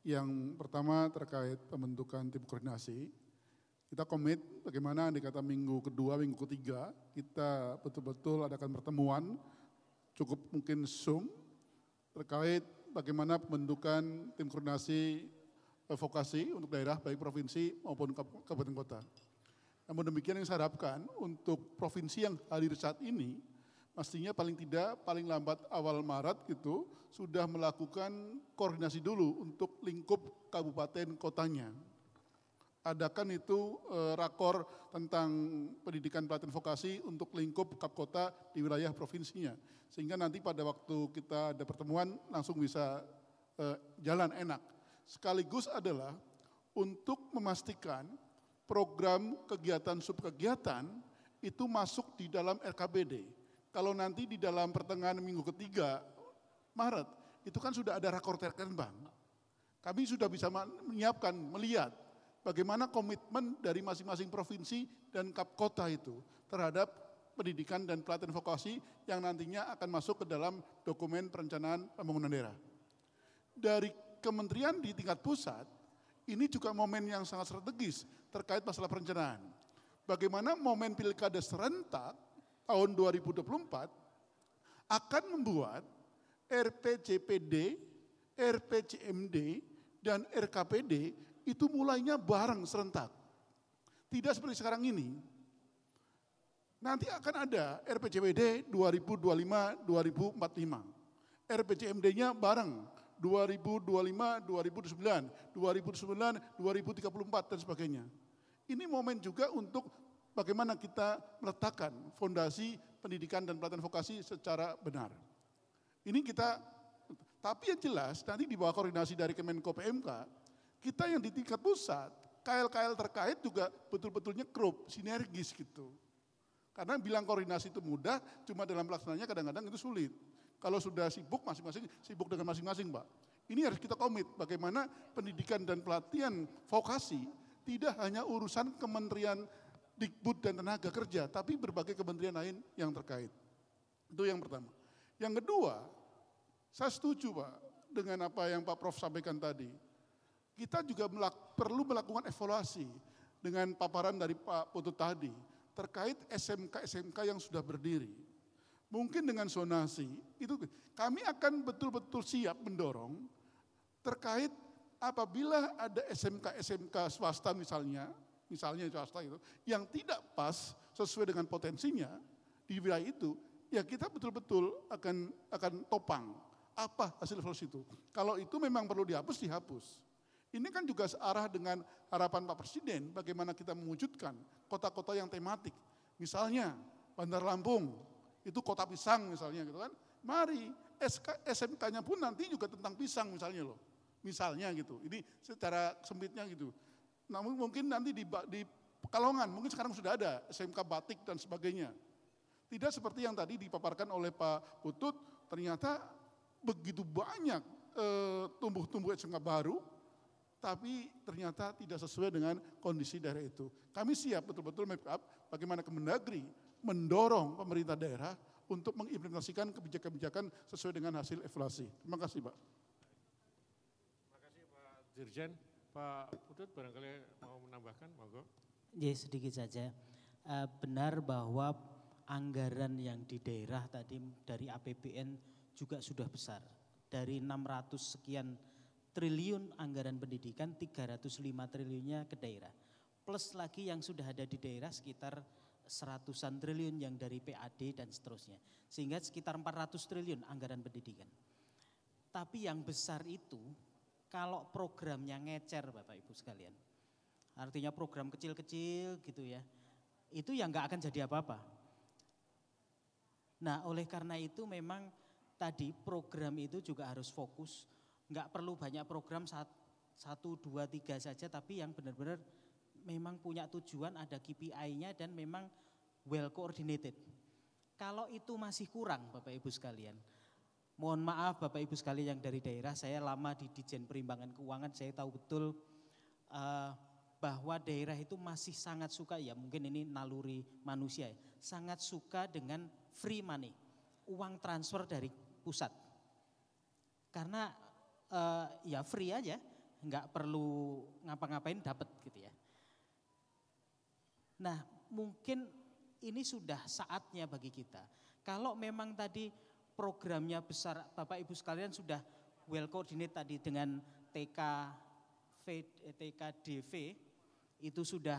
Yang pertama terkait pembentukan tim koordinasi. Kita komit bagaimana dikata minggu kedua, minggu ketiga, kita betul-betul adakan pertemuan, cukup mungkin Zoom, terkait bagaimana pembentukan tim koordinasi vokasi untuk daerah baik provinsi maupun kabupaten kota. Namun demikian yang saya harapkan untuk provinsi yang hadir saat ini, pastinya paling tidak paling lambat awal Maret itu sudah melakukan koordinasi dulu untuk lingkup kabupaten kotanya. Adakan itu rakor tentang pendidikan pelatihan vokasi untuk lingkup kap kota di wilayah provinsinya. Sehingga nanti pada waktu kita ada pertemuan langsung bisa jalan enak. Sekaligus adalah untuk memastikan program kegiatan subkegiatan itu masuk di dalam RKPD. Kalau nanti di dalam pertengahan minggu ketiga Maret, itu kan sudah ada rakorter Bang. Kami sudah bisa menyiapkan, melihat bagaimana komitmen dari masing-masing provinsi dan kota itu terhadap pendidikan dan pelatihan vokasi yang nantinya akan masuk ke dalam dokumen perencanaan pembangunan daerah. Dari kementerian di tingkat pusat, ini juga momen yang sangat strategis terkait masalah perencanaan. Bagaimana momen pilkada serentak tahun 2024 akan membuat RPJPD, RPJMD, dan RKPD itu mulainya bareng serentak. Tidak seperti sekarang ini. Nanti akan ada RPJPD 2025-2045. RPJMD-nya bareng 2025-2029, 2029-2034 dan sebagainya. Ini momen juga untuk bagaimana kita meletakkan fondasi pendidikan dan pelatihan vokasi secara benar. Ini kita, tapi yang jelas nanti di bawah koordinasi dari Kemenko PMK, kita yang di tingkat pusat, KL-KL terkait juga betul-betulnya klub, sinergis gitu. Karena bilang koordinasi itu mudah, cuma dalam pelaksanaannya kadang-kadang itu sulit. Kalau sudah sibuk, masing-masing sibuk dengan masing-masing, Pak. Ini harus kita komit bagaimana pendidikan dan pelatihan vokasi tidak hanya urusan Kementerian Dikbud dan Tenaga Kerja, tapi berbagai kementerian lain yang terkait. Itu yang pertama. Yang kedua, saya setuju Pak dengan apa yang Pak Prof sampaikan tadi. Kita juga perlu melakukan evaluasi dengan paparan dari Pak Putut tadi terkait SMK-SMK yang sudah berdiri. Mungkin dengan zonasi, itu kami akan betul-betul siap mendorong terkait apabila ada SMK-SMK swasta misalnya swasta itu, yang tidak pas sesuai dengan potensinya di wilayah itu, ya kita betul-betul akan topang apa hasil evaluasi itu. Kalau itu memang perlu dihapus, dihapus. Ini kan juga searah dengan harapan Pak Presiden bagaimana kita mewujudkan kota-kota yang tematik. Misalnya Bandar Lampung, itu kota pisang misalnya gitu kan. Mari SMK-nya pun nanti juga tentang pisang misalnya loh. Misalnya gitu. Ini secara sempitnya gitu. Namun mungkin nanti di Pekalongan, mungkin sekarang sudah ada SMK batik dan sebagainya. Tidak seperti yang tadi dipaparkan oleh Pak Putut, ternyata begitu banyak tumbuh-tumbuh SMK baru, tapi ternyata tidak sesuai dengan kondisi daerah itu. Kami siap betul-betul make up bagaimana Kemendagri mendorong pemerintah daerah untuk mengimplementasikan kebijakan-kebijakan sesuai dengan hasil evaluasi. Terima kasih Pak. Terima kasih Pak Dirjen. Pak Putut barangkali mau menambahkan, monggo. Ya sedikit saja. Benar bahwa anggaran yang di daerah tadi dari APBN juga sudah besar. Dari 600 sekian triliun anggaran pendidikan, 305 triliunnya ke daerah. Plus lagi yang sudah ada di daerah sekitar 100-an triliun yang dari PAD dan seterusnya. Sehingga sekitar 400 triliun anggaran pendidikan. Tapi yang besar itu kalau programnya ngecer Bapak Ibu sekalian. Artinya program kecil-kecil gitu ya. Itu yang gak akan jadi apa-apa. Nah oleh karena itu memang tadi program itu juga harus fokus. Gak perlu banyak program 1, 2, 3 saja tapi yang benar-benar memang punya tujuan, ada KPI-nya dan memang well coordinated. Kalau itu masih kurang Bapak Ibu sekalian, mohon maaf Bapak Ibu sekalian yang dari daerah, saya lama di Ditjen Perimbangan Keuangan, saya tahu betul bahwa daerah itu masih sangat suka, ya mungkin ini naluri manusia ya, sangat suka dengan free money, uang transfer dari pusat. Karena ya free aja, nggak perlu ngapa-ngapain dapat gitu ya. Nah mungkin ini sudah saatnya bagi kita. Kalau memang tadi programnya besar, Bapak Ibu sekalian sudah well coordinate tadi dengan TKDV, itu sudah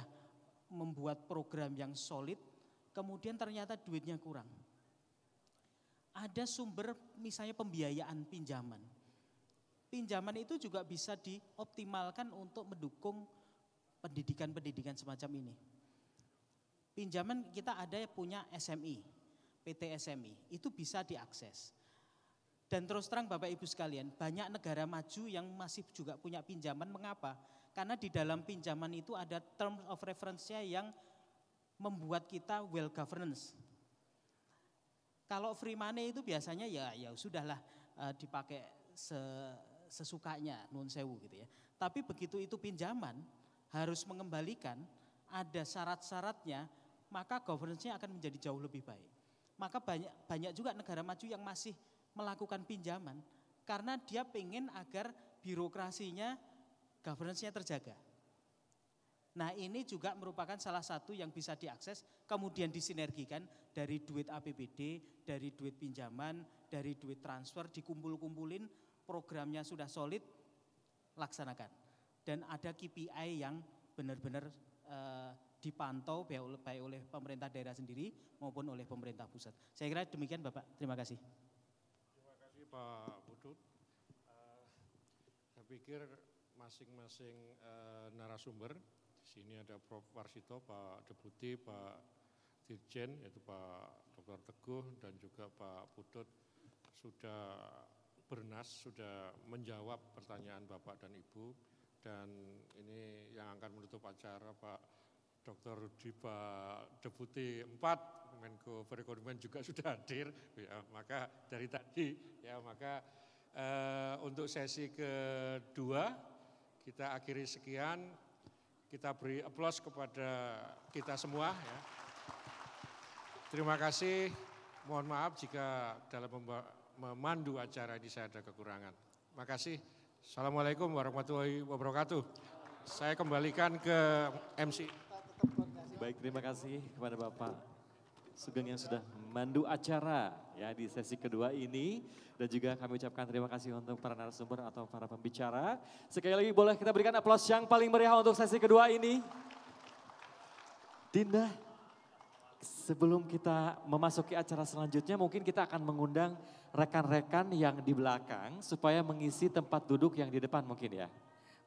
membuat program yang solid, kemudian ternyata duitnya kurang. Ada sumber misalnya pembiayaan pinjaman. Pinjaman itu juga bisa dioptimalkan untuk mendukung pendidikan-pendidikan semacam ini. Pinjaman kita ada punya SMI, PT SMI, itu bisa diakses. Dan terus terang Bapak Ibu sekalian, banyak negara maju yang masih juga punya pinjaman, mengapa? Karena di dalam pinjaman itu ada term of reference-nya yang membuat kita well governance. Kalau free money itu biasanya ya sudahlah dipakai sesukanya, nun sewu gitu ya. Tapi begitu itu pinjaman harus mengembalikan, ada syarat-syaratnya, maka governance-nya akan menjadi jauh lebih baik. Maka banyak juga negara maju yang masih melakukan pinjaman karena dia pengen agar birokrasinya, governance-nya terjaga. Nah ini juga merupakan salah satu yang bisa diakses, kemudian disinergikan dari duit APBD, dari duit pinjaman, dari duit transfer, dikumpul-kumpulin, programnya sudah solid, laksanakan. Dan ada KPI yang benar-benar dipantau baik oleh pemerintah daerah sendiri maupun oleh pemerintah pusat. Saya kira demikian Bapak, terima kasih. Terima kasih Pak Putut. Saya pikir masing-masing narasumber, di sini ada Prof. Warsito, Pak Deputi, Pak Dirjen, yaitu Pak Dr. Teguh dan juga Pak Putut sudah bernas, sudah menjawab pertanyaan Bapak dan Ibu. Dan ini yang akan menutup acara Pak Dr. Rudi, Pak Deputi 4, Menko Perekonomian juga sudah hadir. Ya, maka dari tadi, ya maka untuk sesi kedua kita akhiri sekian. Kita beri aplaus kepada kita semua. Ya. Terima kasih. Mohon maaf jika dalam memandu acara ini saya ada kekurangan. Terima kasih. Assalamualaikum warahmatullahi wabarakatuh. Saya kembalikan ke MC. Baik, terima kasih kepada Bapak Sugeng yang sudah memandu acara ya di sesi kedua ini. Dan juga kami ucapkan terima kasih untuk para narasumber atau para pembicara. Sekali lagi boleh kita berikan aplaus yang paling meriah untuk sesi kedua ini. Dinda, sebelum kita memasuki acara selanjutnya mungkin kita akan mengundang rekan-rekan yang di belakang supaya mengisi tempat duduk yang di depan mungkin ya.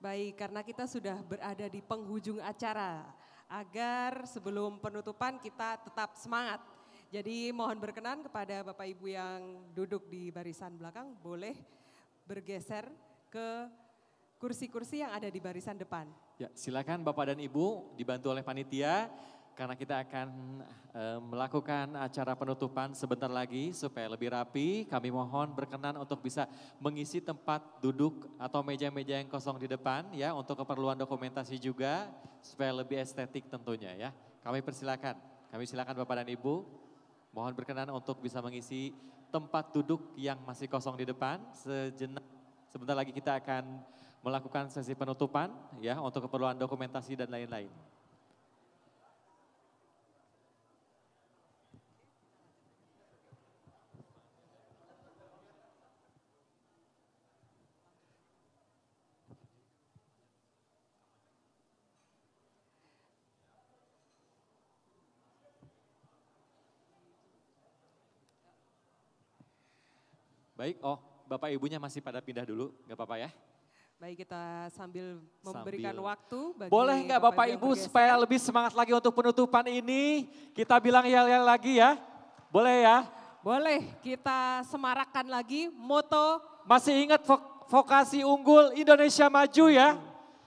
Baik, karena kita sudah berada di penghujung acara, agar sebelum penutupan kita tetap semangat. Jadi mohon berkenan kepada Bapak Ibu yang duduk di barisan belakang boleh bergeser ke kursi-kursi yang ada di barisan depan. Ya, silakan Bapak dan Ibu dibantu oleh panitia karena kita akan melakukan acara penutupan sebentar lagi supaya lebih rapi. Kami mohon berkenan untuk bisa mengisi tempat duduk atau meja-meja yang kosong di depan ya untuk keperluan dokumentasi juga supaya lebih estetik tentunya ya. Kami persilakan. Kami silakan Bapak dan Ibu. Mohon berkenan untuk bisa mengisi tempat duduk yang masih kosong di depan. Sebentar lagi kita akan melakukan sesi penutupan ya untuk keperluan dokumentasi dan lain-lain. Baik, Bapak Ibunya masih pada pindah dulu, nggak apa-apa ya? Baik, kita sambil memberikan waktu bagi boleh nggak Bapak Ibu supaya lebih semangat lagi untuk penutupan ini, kita bilang yel-yel lagi ya? Boleh ya? Boleh, kita semarakkan lagi moto. Masih ingat vokasi unggul Indonesia Maju ya?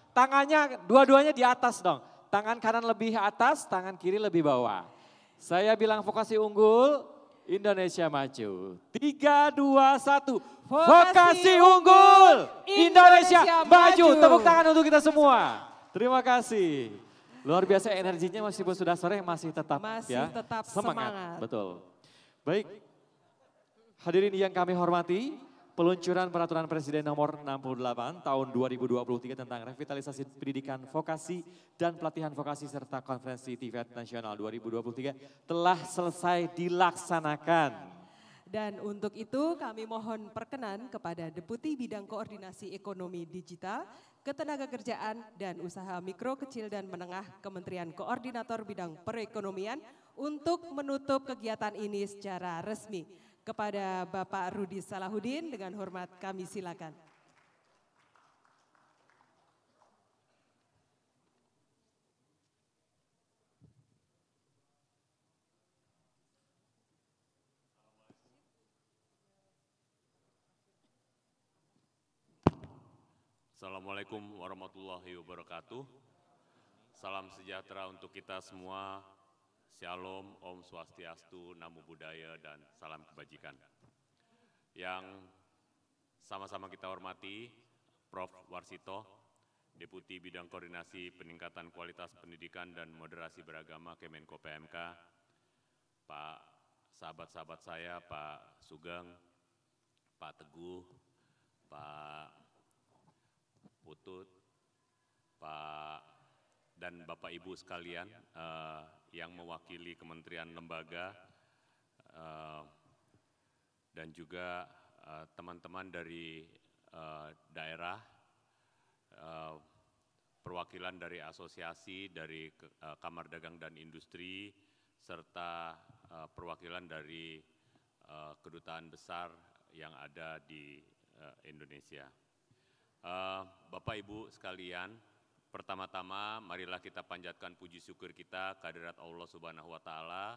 Tangannya dua-duanya di atas dong. Tangan kanan lebih atas, tangan kiri lebih bawah. Saya bilang vokasi unggul Indonesia Maju. 3, 2, 1. Vokasi unggul Indonesia Maju. Tepuk tangan untuk kita semua. Terima kasih. Luar biasa energinya meskipun sudah sore masih tetap semangat. Betul. Baik. Hadirin yang kami hormati, peluncuran peraturan Presiden nomor 68 tahun 2023 tentang revitalisasi pendidikan vokasi dan pelatihan vokasi serta konferensi TVET Nasional 2023 telah selesai dilaksanakan. Dan untuk itu kami mohon perkenan kepada Deputi Bidang Koordinasi Ekonomi Digital, Ketenagakerjaan dan Usaha Mikro, Kecil dan Menengah Kementerian Koordinator Bidang Perekonomian untuk menutup kegiatan ini secara resmi. Kepada Bapak Rudi Salahuddin dengan hormat kami silakan. Assalamualaikum warahmatullahi wabarakatuh. Salam sejahtera untuk kita semua. Shalom, Om Swastiastu, Namo Buddhaya, dan salam kebajikan. Yang sama-sama kita hormati, Prof. Warsito, Deputi Bidang Koordinasi Peningkatan Kualitas Pendidikan dan Moderasi Beragama Kemenko PMK, Pak sahabat-sahabat saya, Pak Sugeng, Pak Teguh, Pak Putut, Pak dan Bapak Ibu sekalian yang mewakili kementerian lembaga dan juga teman-teman dari daerah, perwakilan dari asosiasi, dari Kamar Dagang dan Industri, serta perwakilan dari kedutaan besar yang ada di Indonesia. Bapak Ibu sekalian, pertama-tama marilah kita panjatkan puji syukur kita kehadirat Allah Subhanahu wa Ta'ala,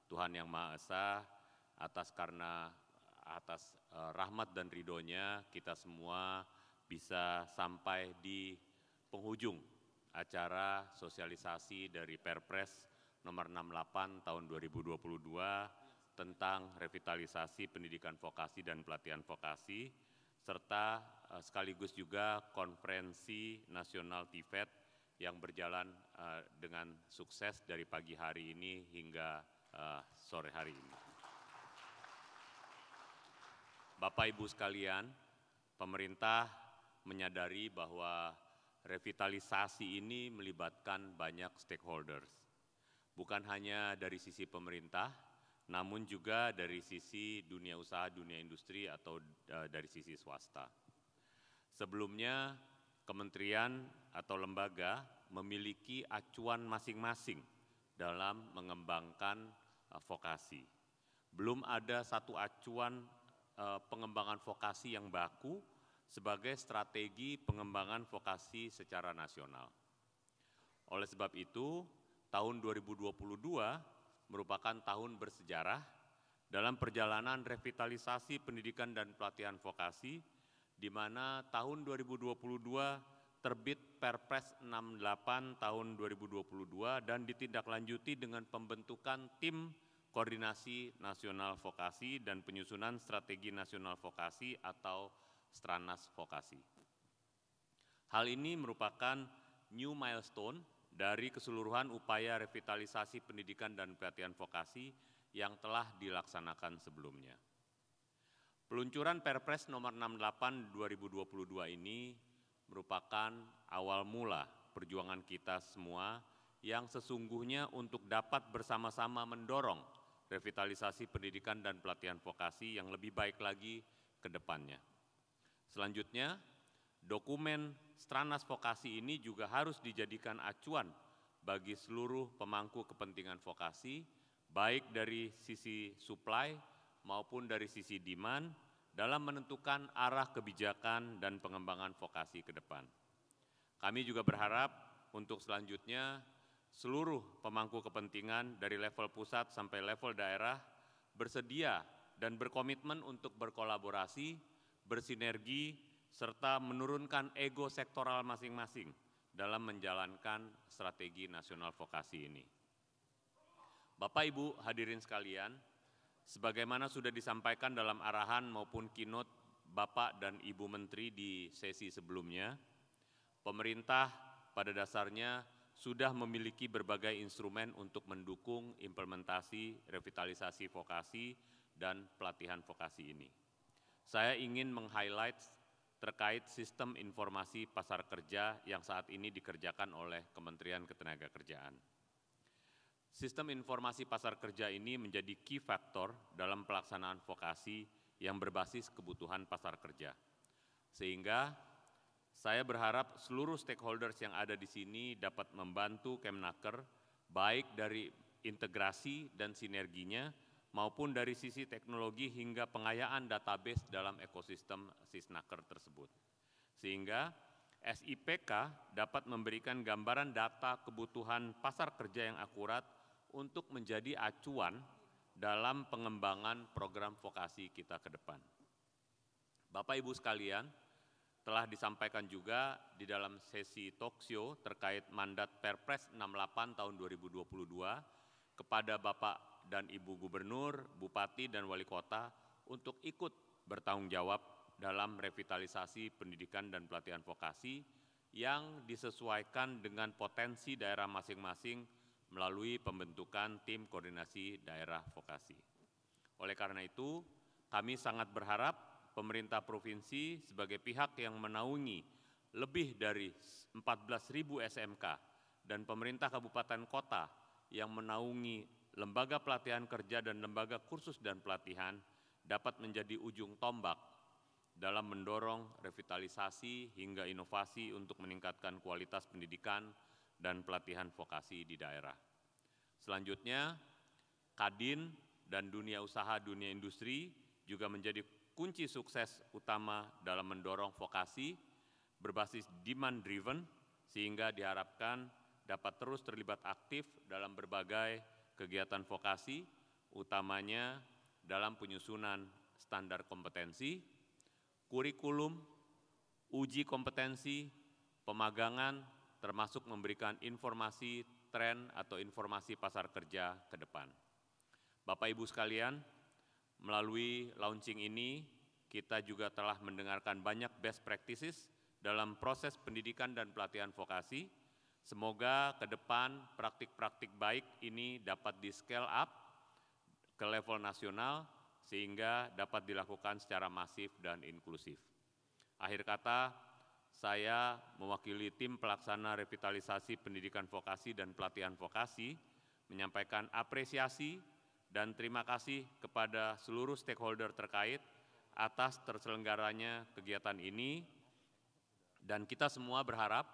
Tuhan yang Maha Esa, atas rahmat dan ridhonya kita semua bisa sampai di penghujung acara sosialisasi dari Perpres nomor 68 tahun 2022 tentang revitalisasi pendidikan vokasi dan pelatihan vokasi, serta sekaligus juga konferensi nasional TIVET yang berjalan dengan sukses dari pagi hari ini hingga sore hari ini. Bapak Ibu sekalian, pemerintah menyadari bahwa revitalisasi ini melibatkan banyak stakeholders. Bukan hanya dari sisi pemerintah, namun juga dari sisi dunia usaha, dunia industri, atau dari sisi swasta. Sebelumnya, kementerian atau lembaga memiliki acuan masing-masing dalam mengembangkan vokasi. Belum ada satu acuan pengembangan vokasi yang baku sebagai strategi pengembangan vokasi secara nasional. Oleh sebab itu, tahun 2022 merupakan tahun bersejarah dalam perjalanan revitalisasi pendidikan dan pelatihan vokasi, di mana tahun 2022 terbit Perpres 68 tahun 2022 dan ditindaklanjuti dengan pembentukan tim koordinasi nasional vokasi dan penyusunan strategi nasional vokasi atau Stranas Vokasi. Hal ini merupakan new milestone dari keseluruhan upaya revitalisasi pendidikan dan pelatihan vokasi yang telah dilaksanakan sebelumnya. Peluncuran Perpres nomor 68 2022 ini merupakan awal mula perjuangan kita semua yang sesungguhnya untuk dapat bersama-sama mendorong revitalisasi pendidikan dan pelatihan vokasi yang lebih baik lagi ke depannya. Selanjutnya, dokumen Stranas Vokasi ini juga harus dijadikan acuan bagi seluruh pemangku kepentingan vokasi, baik dari sisi supply maupun dari sisi demand, dalam menentukan arah kebijakan dan pengembangan vokasi ke depan. Kami juga berharap untuk selanjutnya seluruh pemangku kepentingan dari level pusat sampai level daerah bersedia dan berkomitmen untuk berkolaborasi, bersinergi, serta menurunkan ego sektoral masing-masing dalam menjalankan strategi nasional vokasi ini. Bapak Ibu hadirin sekalian, sebagaimana sudah disampaikan dalam arahan maupun keynote Bapak dan Ibu Menteri di sesi sebelumnya, pemerintah pada dasarnya sudah memiliki berbagai instrumen untuk mendukung implementasi revitalisasi vokasi dan pelatihan vokasi ini. Saya ingin meng-highlight terkait sistem informasi pasar kerja yang saat ini dikerjakan oleh Kementerian Ketenagakerjaan. Sistem informasi pasar kerja ini menjadi key factor dalam pelaksanaan vokasi yang berbasis kebutuhan pasar kerja. Sehingga saya berharap seluruh stakeholders yang ada di sini dapat membantu Kemnaker baik dari integrasi dan sinerginya maupun dari sisi teknologi hingga pengayaan database dalam ekosistem Sisnaker tersebut. Sehingga SIPK dapat memberikan gambaran data kebutuhan pasar kerja yang akurat untuk menjadi acuan dalam pengembangan program vokasi kita ke depan. Bapak Ibu sekalian, telah disampaikan juga di dalam sesi talkshow terkait mandat Perpres 68 tahun 2022 kepada Bapak dan Ibu Gubernur, Bupati, dan Wali Kota untuk ikut bertanggung jawab dalam revitalisasi pendidikan dan pelatihan vokasi yang disesuaikan dengan potensi daerah masing-masing melalui pembentukan tim koordinasi daerah vokasi. Oleh karena itu, kami sangat berharap pemerintah provinsi sebagai pihak yang menaungi lebih dari 14.000 SMK dan pemerintah kabupaten kota yang menaungi lembaga pelatihan kerja dan lembaga kursus dan pelatihan dapat menjadi ujung tombak dalam mendorong revitalisasi hingga inovasi untuk meningkatkan kualitas pendidikan dan pelatihan vokasi di daerah. Selanjutnya, Kadin dan dunia usaha, dunia industri juga menjadi kunci sukses utama dalam mendorong vokasi berbasis demand driven sehingga diharapkan dapat terus terlibat aktif dalam berbagai kegiatan vokasi, utamanya dalam penyusunan standar kompetensi, kurikulum, uji kompetensi, pemagangan, termasuk memberikan informasi tren atau informasi pasar kerja ke depan. Bapak Ibu sekalian, melalui launching ini, kita juga telah mendengarkan banyak best practices dalam proses pendidikan dan pelatihan vokasi. Semoga ke depan praktik-praktik baik ini dapat di-scale up ke level nasional sehingga dapat dilakukan secara masif dan inklusif. Akhir kata, saya mewakili tim pelaksana revitalisasi pendidikan vokasi dan pelatihan vokasi menyampaikan apresiasi dan terima kasih kepada seluruh stakeholder terkait atas terselenggaranya kegiatan ini, dan kita semua berharap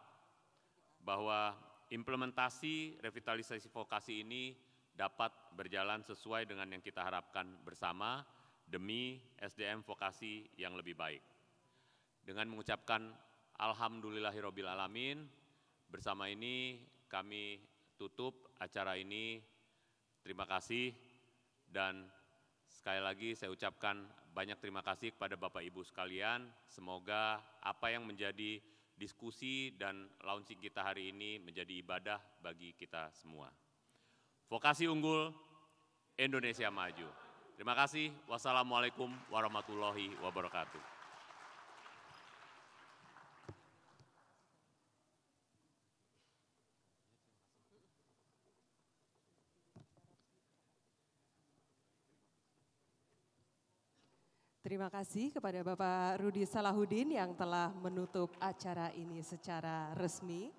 bahwa implementasi revitalisasi vokasi ini dapat berjalan sesuai dengan yang kita harapkan bersama demi SDM vokasi yang lebih baik. Dengan mengucapkan alhamdulillahirabbil alamin, bersama ini kami tutup acara ini. Terima kasih. Dan sekali lagi saya ucapkan banyak terima kasih kepada Bapak Ibu sekalian. Semoga apa yang menjadi diskusi dan launching kita hari ini menjadi ibadah bagi kita semua. Vokasi unggul, Indonesia maju. Terima kasih. Wassalamualaikum warahmatullahi wabarakatuh. Terima kasih kepada Bapak Rudi Salahuddin yang telah menutup acara ini secara resmi.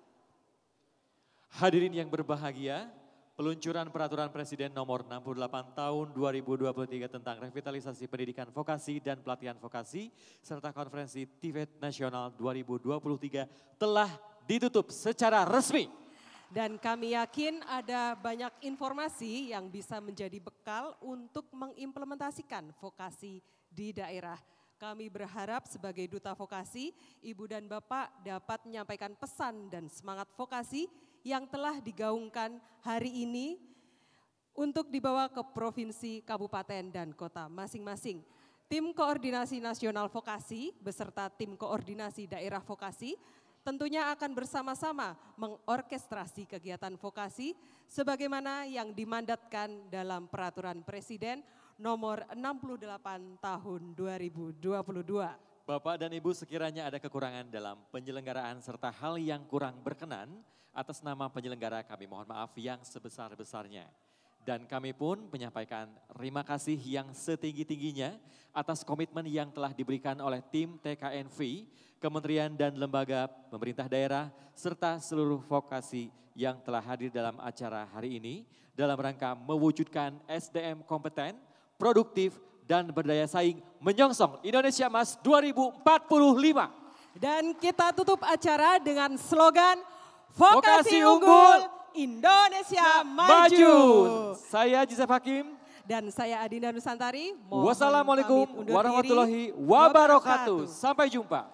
Hadirin yang berbahagia, peluncuran Peraturan Presiden Nomor 68 Tahun 2023 tentang revitalisasi pendidikan vokasi dan pelatihan vokasi serta Konferensi TVET Nasional 2023 telah ditutup secara resmi. Dan kami yakin ada banyak informasi yang bisa menjadi bekal untuk mengimplementasikan vokasi di daerah. Kami berharap sebagai Duta Vokasi, Ibu dan Bapak dapat menyampaikan pesan dan semangat vokasi yang telah digaungkan hari ini untuk dibawa ke provinsi, kabupaten, dan kota masing-masing. Tim Koordinasi Nasional Vokasi beserta tim Koordinasi Daerah Vokasi tentunya akan bersama-sama mengorkestrasi kegiatan vokasi sebagaimana yang dimandatkan dalam Peraturan Presiden Nomor 68 Tahun 2022. Bapak dan Ibu, sekiranya ada kekurangan dalam penyelenggaraan serta hal yang kurang berkenan, atas nama penyelenggara kami mohon maaf yang sebesar-besarnya. Dan kami pun menyampaikan terima kasih yang setinggi-tingginya atas komitmen yang telah diberikan oleh tim TKNV, kementerian dan lembaga pemerintah daerah, serta seluruh vokasi yang telah hadir dalam acara hari ini dalam rangka mewujudkan SDM kompeten, produktif, dan berdaya saing menyongsong Indonesia Emas 2045. Dan kita tutup acara dengan slogan Vokasi Unggul Indonesia Maju. Saya Joseph Hakim. Dan saya Adinda Nusantari. Wassalamualaikum warahmatullahi wabarakatuh. Sampai jumpa.